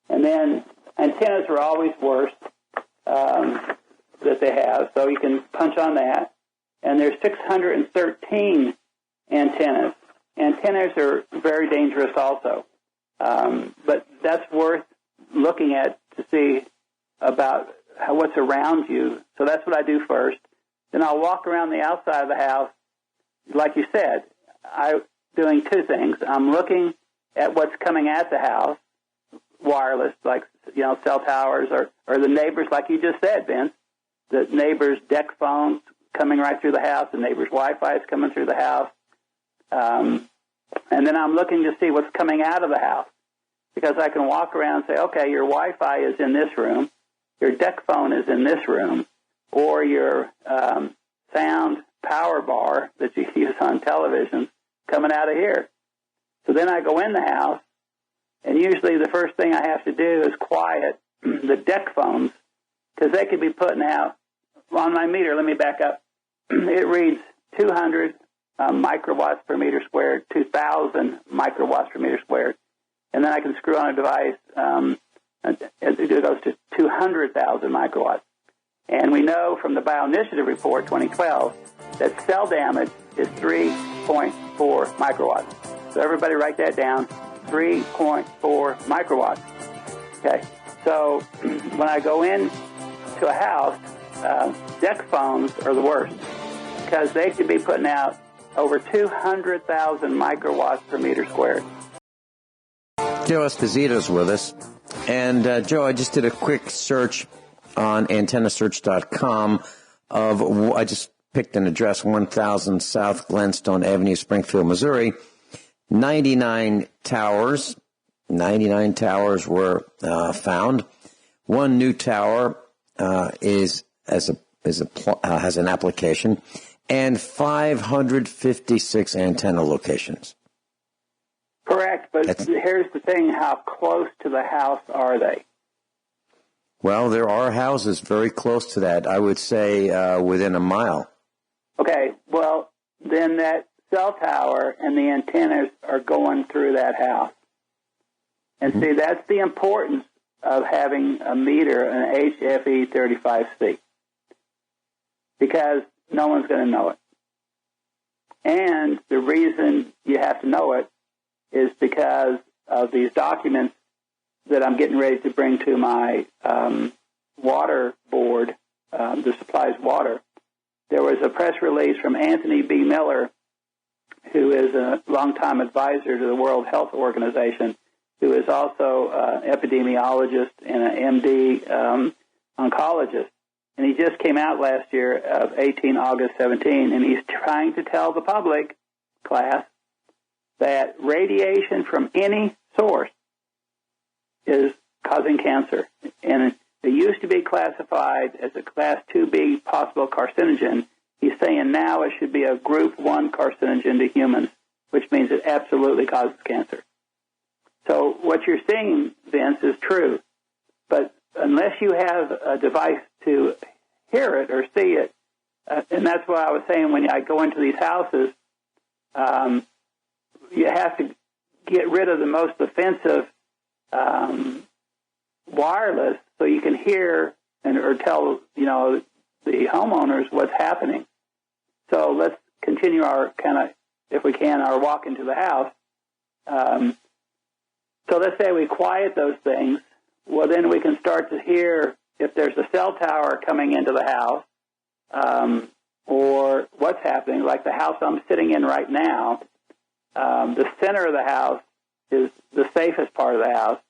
And then antennas are always worse that they have, so you can punch on that. And there's 613 antennas. Antennas are very dangerous also. But that's worth looking at to see about what's around you. So that's what I do first. Then I'll walk around the outside of the house. Like you said, I'm doing two things. I'm looking at what's coming at the house, wireless, like, cell towers, or the neighbors, like you just said, Vince, the neighbors' deck phones coming right through the house, the neighbors' Wi-Fi is coming through the house. And then I'm looking to see what's coming out of the house, because I can walk around and say, okay, your Wi-Fi is in this room, your deck phone is in this room, or your sound power bar that you use on television coming out of here. So then I go in the house, and usually the first thing I have to do is quiet the deck phones, because they could be putting out, on my meter, let me back up, it reads 200 microwatts per meter squared, 2,000 microwatts per meter squared. And then I can screw on a device, it goes to 200,000 microwatts. And we know from the Bioinitiative Report 2012 that cell damage is 3.4 microwatts. So everybody write that down, 3.4 microwatts. Okay, so when I go in to a house, deck phones are the worst, because they could be putting out over 200,000 microwatts per meter squared. Joe Esposito's with us. And, Joe, I just did a quick search on antennasearch.com I just picked an address, 1000 South Glenstone Avenue, Springfield, Missouri. 99 towers were found. One new tower has an application, and 556 antenna locations. Correct, but here's the thing, how close to the house are they? Well, there are houses very close to that. I would say within a mile. Okay, well, then that cell tower and the antennas are going through that house. And see, that's the importance of having a meter, an HFE 35C, because no one's going to know it. And the reason you have to know it is because of these documents that I'm getting ready to bring to my water board that supplies water. There was a press release from Anthony B. Miller, who is a longtime advisor to the World Health Organization, who is also an epidemiologist and an MD oncologist. And he just came out last year of August 17, and he's trying to tell the public, class, that radiation from any source is causing cancer. And it used to be classified as a Class 2B possible carcinogen. He's saying now it should be a Group 1 carcinogen to humans, which means it absolutely causes cancer. So what you're saying, Vince, is true. But unless you have a device to hear it or see it, and that's what I was saying when I go into these houses, you have to get rid of the most offensive wireless so you can hear or tell, the homeowners what's happening. So let's continue our if we can, our walk into the house. So let's say we quiet those things. Well, then we can start to hear if there's a cell tower coming into the house, or what's happening. Like the house I'm sitting in right now, the center of the house is the safest part of the house.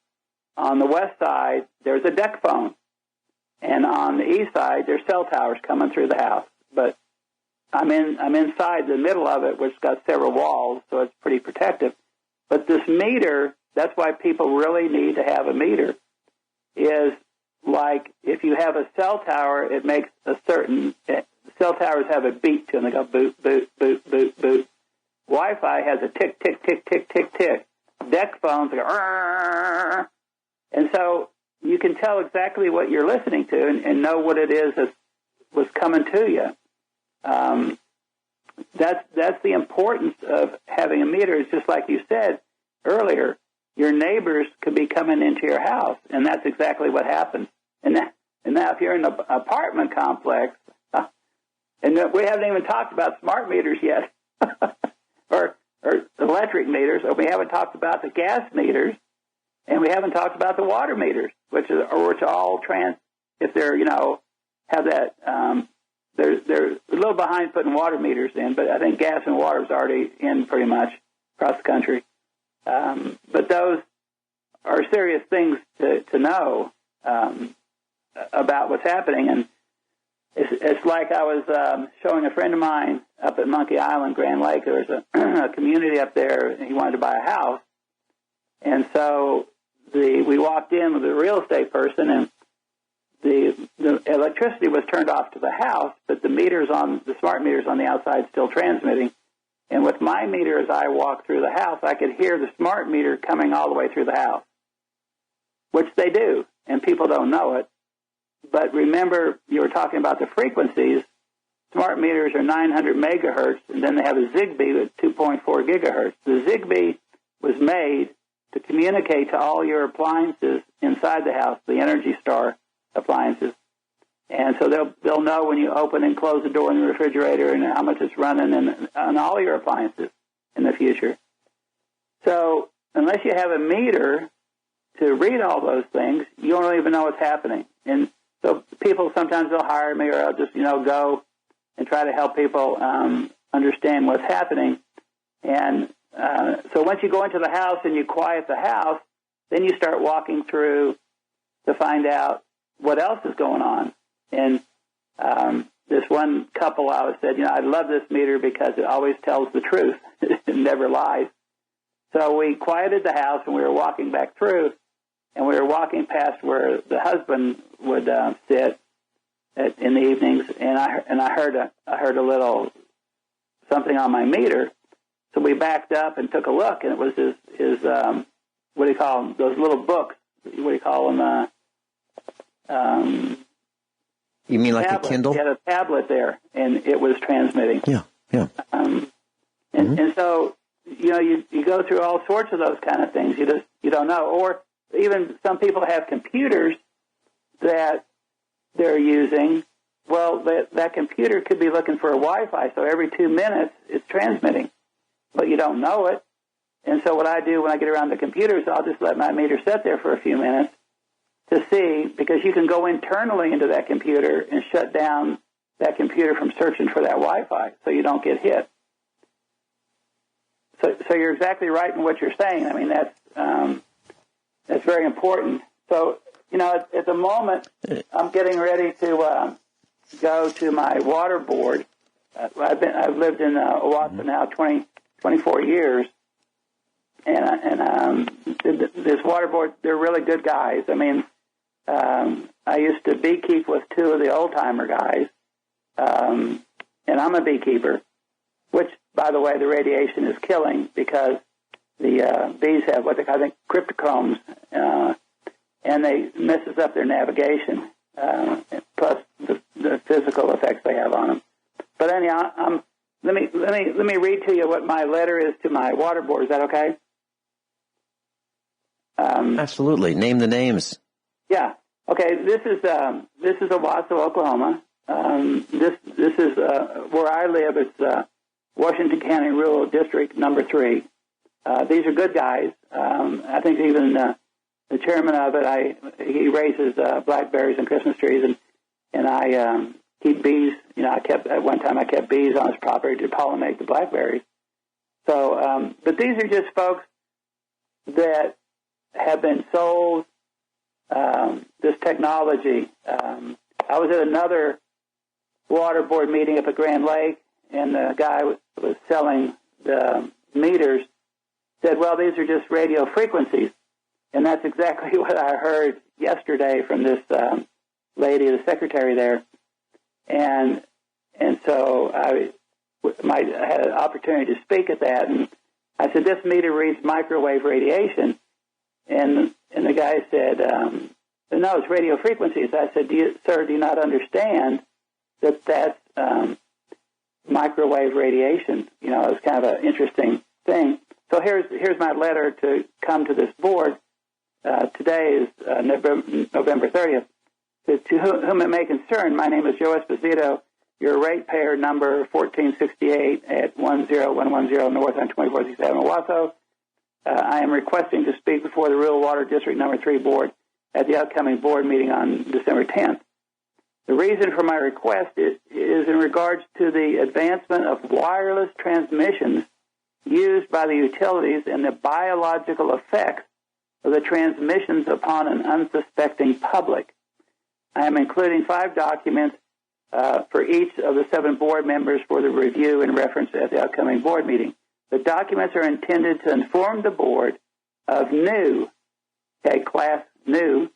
On the west side, there's a deck phone. And on the east side, there's cell towers coming through the house. But I'm inside the middle of it, which got several walls, so it's pretty protective. But this meter, that's why people really need to have a meter, is like if you have a cell tower, it makes cell towers have a beat to them. They go boot, boot, boot, boot, boot. Wi-Fi has a tick, tick, tick, tick, tick, tick. Deck phones go, Arr! And so you can tell exactly what you're listening to and know what it is that was coming to you. That's the importance of having a meter. It's just like you said earlier, your neighbors could be coming into your house, and that's exactly what happens. And now if you're in an apartment complex, and we haven't even talked about smart meters yet, or electric meters, or we haven't talked about the gas meters, and we haven't talked about the water meters, which all if they're, have that, they're a little behind putting water meters in, but I think gas and water is already in pretty much across the country. But those are serious things to know about what's happening. And it's like I was showing a friend of mine up at Monkey Island, Grand Lake. There was a community up there, and he wanted to buy a house. And so we walked in with a real estate person, and the electricity was turned off to the house, but the smart meters on the outside still transmitting. And with my meter, as I walked through the house, I could hear the smart meter coming all the way through the house, which they do, and people don't know it. But remember, you were talking about the frequencies. Smart meters are 900 megahertz, and then they have a Zigbee at 2.4 gigahertz. The Zigbee was made to communicate to all your appliances inside the house, the Energy Star appliances. And so they'll know when you open and close the door in the refrigerator and how much it's running and on all your appliances in the future. So unless you have a meter to read all those things, you don't even know what's happening. And so people, sometimes they'll hire me, or I'll just, go and try to help people understand what's happening. And so once you go into the house and you quiet the house, then you start walking through to find out what else is going on. And this one couple, I said, I love this meter because it always tells the truth. It never lies. So we quieted the house, and we were walking back through, and we were walking past where the husband would sit in the evenings, and I heard a little something on my meter. So we backed up and took a look, and it was his what do you call them? Those little books. What do you call them? You mean like tablet. a Kindle? He had a tablet there, and it was transmitting. Yeah. And so, you go through all sorts of those kind of things. You don't know. Or even some people have computers that they're using. Well, that computer could be looking for a Wi-Fi, so every 2 minutes it's transmitting, but you don't know it. And so what I do when I get around the computers, I'll just let my meter sit there for a few minutes to see, because you can go internally into that computer and shut down that computer from searching for that Wi-Fi so you don't get hit. So you're exactly right in what you're saying. I mean, that's very important. So, at the moment, I'm getting ready to go to my water board. I've lived in Owasso now 24 years. And this water board, they're really good guys. I mean, I used to beekeep with two of the old-timer guys, and I'm a beekeeper, which, by the way, the radiation is killing because the bees have what they call, I think, cryptochromes, and they messes up their navigation, plus the physical effects they have on them. let me read to you what my letter is to my water board. Is that okay? Absolutely. Name the names. Yeah. Okay. This is Owasso, Oklahoma. This is where I live. It's Washington County Rural District number 3. These are good guys. I think even the chairman of it, he raises blackberries and Christmas trees, and I keep bees. You know, at one time I kept bees on his property to pollinate the blackberries. So, but these are just folks that have been sold this technology. I was at another water board meeting up at Grand Lake, and the guy was selling the meters, said, well, these are just radio frequencies. And that's exactly what I heard yesterday from this lady, the secretary there. And so I had an opportunity to speak at that. And I said, this meter reads microwave radiation. And the guy said, no, it's radio frequencies. I said, sir, do you not understand that that's microwave radiation? You know, it's kind of an interesting thing. So here's my letter to come to this board. Today is November 30th. To whom it may concern, my name is Joe Esposito, your ratepayer number 1468 at 10110 North on 2467 Owasso. I am requesting to speak before the Rural Water District number 3 board at the upcoming board meeting on December 10th. The reason for my request is in regards to the advancement of wireless transmissions used by the utilities and the biological effects of the transmissions upon an unsuspecting public. I am including 5 documents for each of the 7 board members for the review and reference at the upcoming board meeting. The documents are intended to inform the board of new, class new,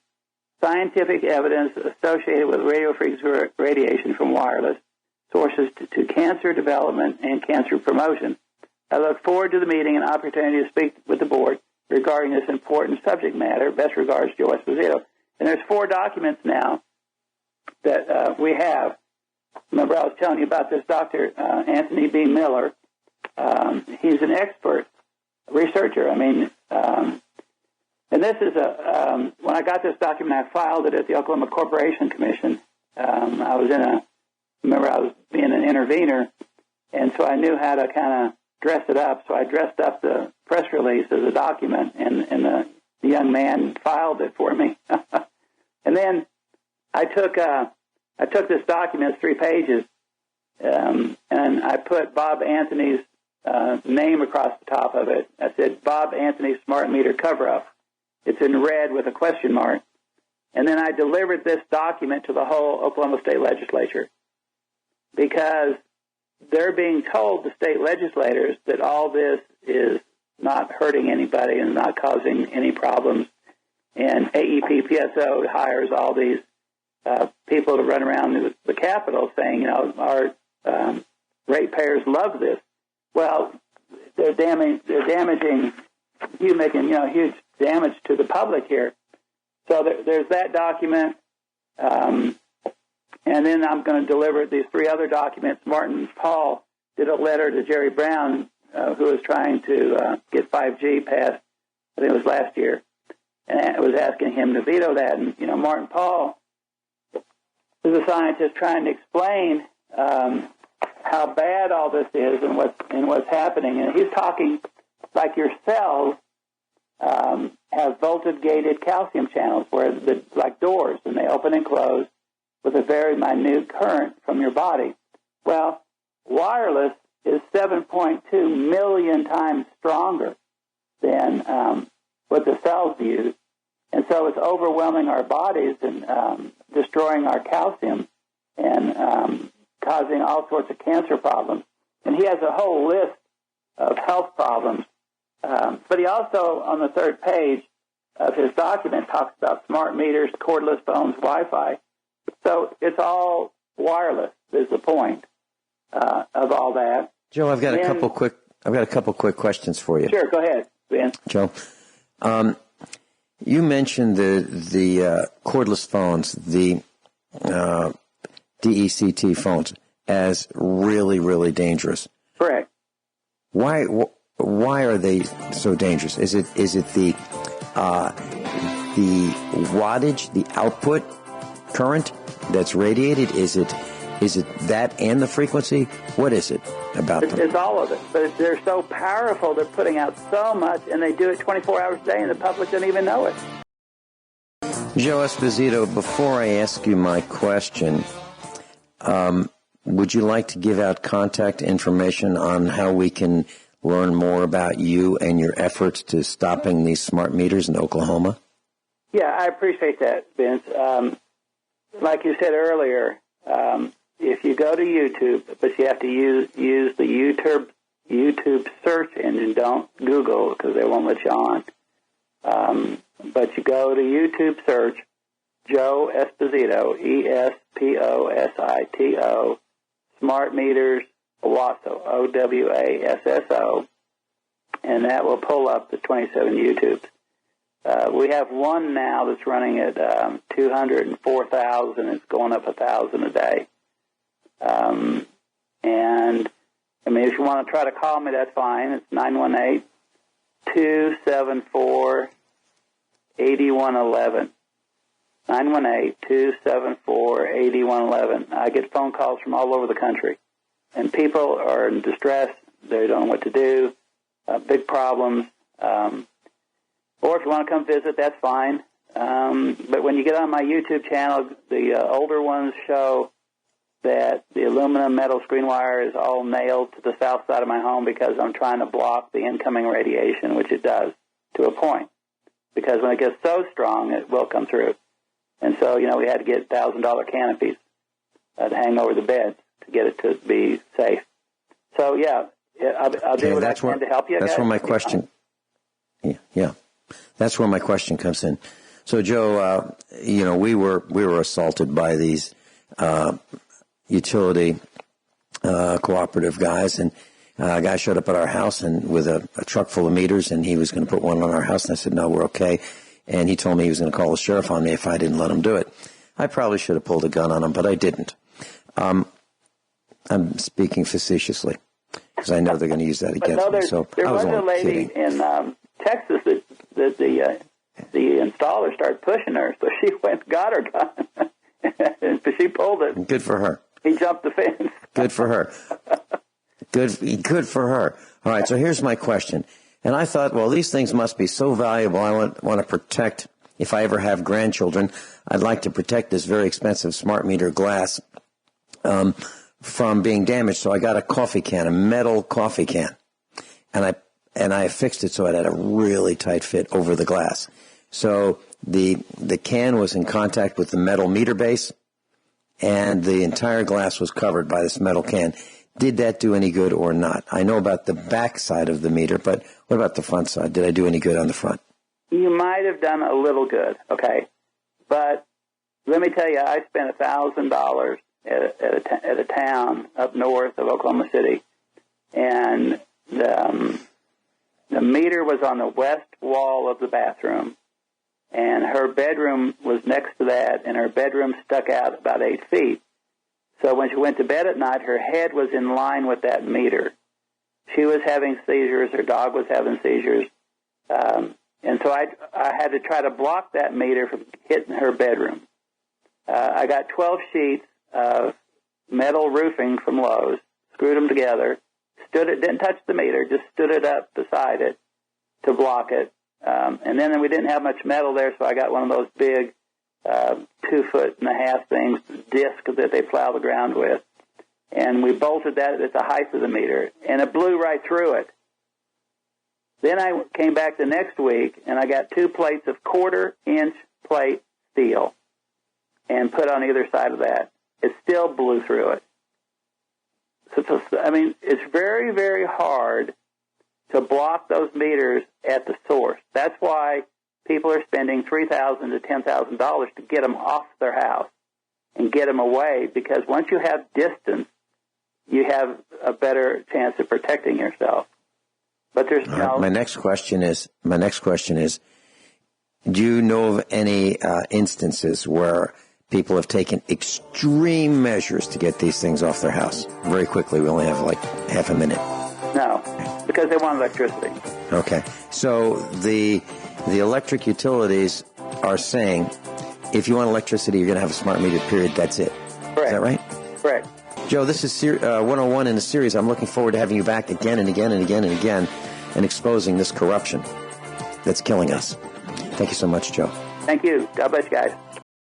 scientific evidence associated with radio frequency radiation from wireless sources to cancer development and cancer promotion. I look forward to the meeting and opportunity to speak with the board regarding this important subject matter. Best regards, Joe Esposito. And there's 4 documents now that we have. Remember, I was telling you about this Dr. Anthony B. Miller. He's an expert researcher. I mean, and this is when I got this document, I filed it at the Oklahoma Corporation Commission. I was being an intervener, and so I knew how to kind of dress it up. So I dressed up the press release as a document, and the young man filed it for me. And then I took this document, it's 3 pages, and I put Bob Anthony's name across the top of it. I said, Bob Anthony Smart Meter Cover-Up. It's in red with a question mark. And then I delivered this document to the whole Oklahoma State Legislature because they're being told, the state legislators, that all this is not hurting anybody and not causing any problems. And AEP PSO hires all these people to run around the Capitol saying, you know, our ratepayers love this. Well, they're damaging, making, you know, huge damage to the public here. So there's that document. And then I'm going to deliver these 3 other documents. Martin Paul did a letter to Jerry Brown, who was trying to get 5G passed, I think it was last year. And I was asking him to veto that. And, you know, Martin Paul is a scientist trying to explain how bad all this is and what's happening. And he's talking like your cells have voltage-gated calcium channels, where like doors, and they open and close with a very minute current from your body. Well, wireless is 7.2 million times stronger than what the cells use. And so it's overwhelming our bodies and destroying our calcium and causing all sorts of cancer problems. And he has a whole list of health problems. But he also, on the 3rd page of his document, talks about smart meters, cordless phones, Wi-Fi. So it's all wireless is the point of all that. Joe, I've got a couple quick questions for you. Sure, go ahead, Ben. Joe, you mentioned the cordless phones, the DECT phones. as really, really dangerous. Correct. Why are they so dangerous? Is it the wattage, the output current that's radiated? Is it that and the frequency? What is it about them? It's all of it. But they're so powerful, they're putting out so much, and they do it 24 hours a day, and the public doesn't even know it. Joe Esposito, before I ask you my question, would you like to give out contact information on how we can learn more about you and your efforts to stopping these smart meters in Oklahoma? Yeah, I appreciate that, Vince. Like you said earlier, if you go to YouTube, but you have to use the YouTube search engine, don't Google because they won't let you on. But you go to YouTube search Joe Esposito, Esposito, Smart Meters, Owasso, Owasso, and that will pull up the 27 YouTubes. We have one now that's running at 204,000. It's going up 1,000 a day. And, I mean, if you want to try to call me, that's fine. It's 918-274-8111. 918-274-8111. I get phone calls from all over the country. And people are in distress. They don't know what to do. Big problems. Or if you want to come visit, that's fine. But when you get on my YouTube channel, the older ones show that the aluminum metal screen wire is all nailed to the south side of my home because I'm trying to block the incoming radiation, which it does to a point. Because when it gets so strong, it will come through. And so, we had to get $1,000 canopies to hang over the beds to get it to be safe. So, yeah, I'll do what I can to help you. That's where my question. Yeah. That's where my question comes in. So, Joe, we were assaulted by these utility cooperative guys, and a guy showed up at our house and with a truck full of meters, and he was going to put one on our house. And I said, no, we're okay. And he told me he was going to call the sheriff on me if I didn't let him do it. I probably should have pulled a gun on him, but I didn't. I'm speaking facetiously because I know they're going to use that against me. So there I was a lady kidding. in Texas that the installer started pushing her, so she went and got her gun, and she pulled it. Good for her. He jumped the fence. Good for her. Good for her. All right, so here's my question. And I thought, well, these things must be so valuable. I want to protect, if I ever have grandchildren, I'd like to protect this very expensive smart meter glass from being damaged. So I got a coffee can, a metal coffee can, and I fixed it so it had a really tight fit over the glass. So the can was in contact with the metal meter base, and the entire glass was covered by this metal can. Did that do any good or not? I know about the back side of the meter, but what about the front side? Did I do any good on the front? You might have done a little good, okay. But let me tell you, I spent $1,000 at a town up north of Oklahoma City, and the meter was on the west wall of the bathroom, and her bedroom was next to that, and her bedroom stuck out about 8 feet. So when she went to bed at night, her head was in line with that meter. She was having seizures. Her dog was having seizures. And so I had to try to block that meter from hitting her bedroom. I got 12 sheets of metal roofing from Lowe's, screwed them together, didn't touch the meter, just stood it up beside it to block it. And then we didn't have much metal there, so I got one of those big 2.5-foot things, disc that they plow the ground with. And we bolted that at the height of the meter, and it blew right through it. Then I came back the next week, and I got 2 plates of 1/4-inch plate steel and put on either side of that. It still blew through it. So it's very, very hard to block those meters at the source. That's why people are spending $3,000 to $10,000 to get them off their house and get them away, because once you have distance, you have a better chance of protecting yourself. But there's no. My next question is, do you know of any instances where people have taken extreme measures to get these things off their house very quickly. We only have like half a minute. No, because they want electricity. Okay. So the electric utilities are saying if you want electricity, you're going to have a smart meter, period. That's it. Correct. Is that right? Correct. Joe, this is 101 in the series. I'm looking forward to having you back again and again and again and again and exposing this corruption that's killing us. Thank you so much, Joe. Thank you. God bless you guys.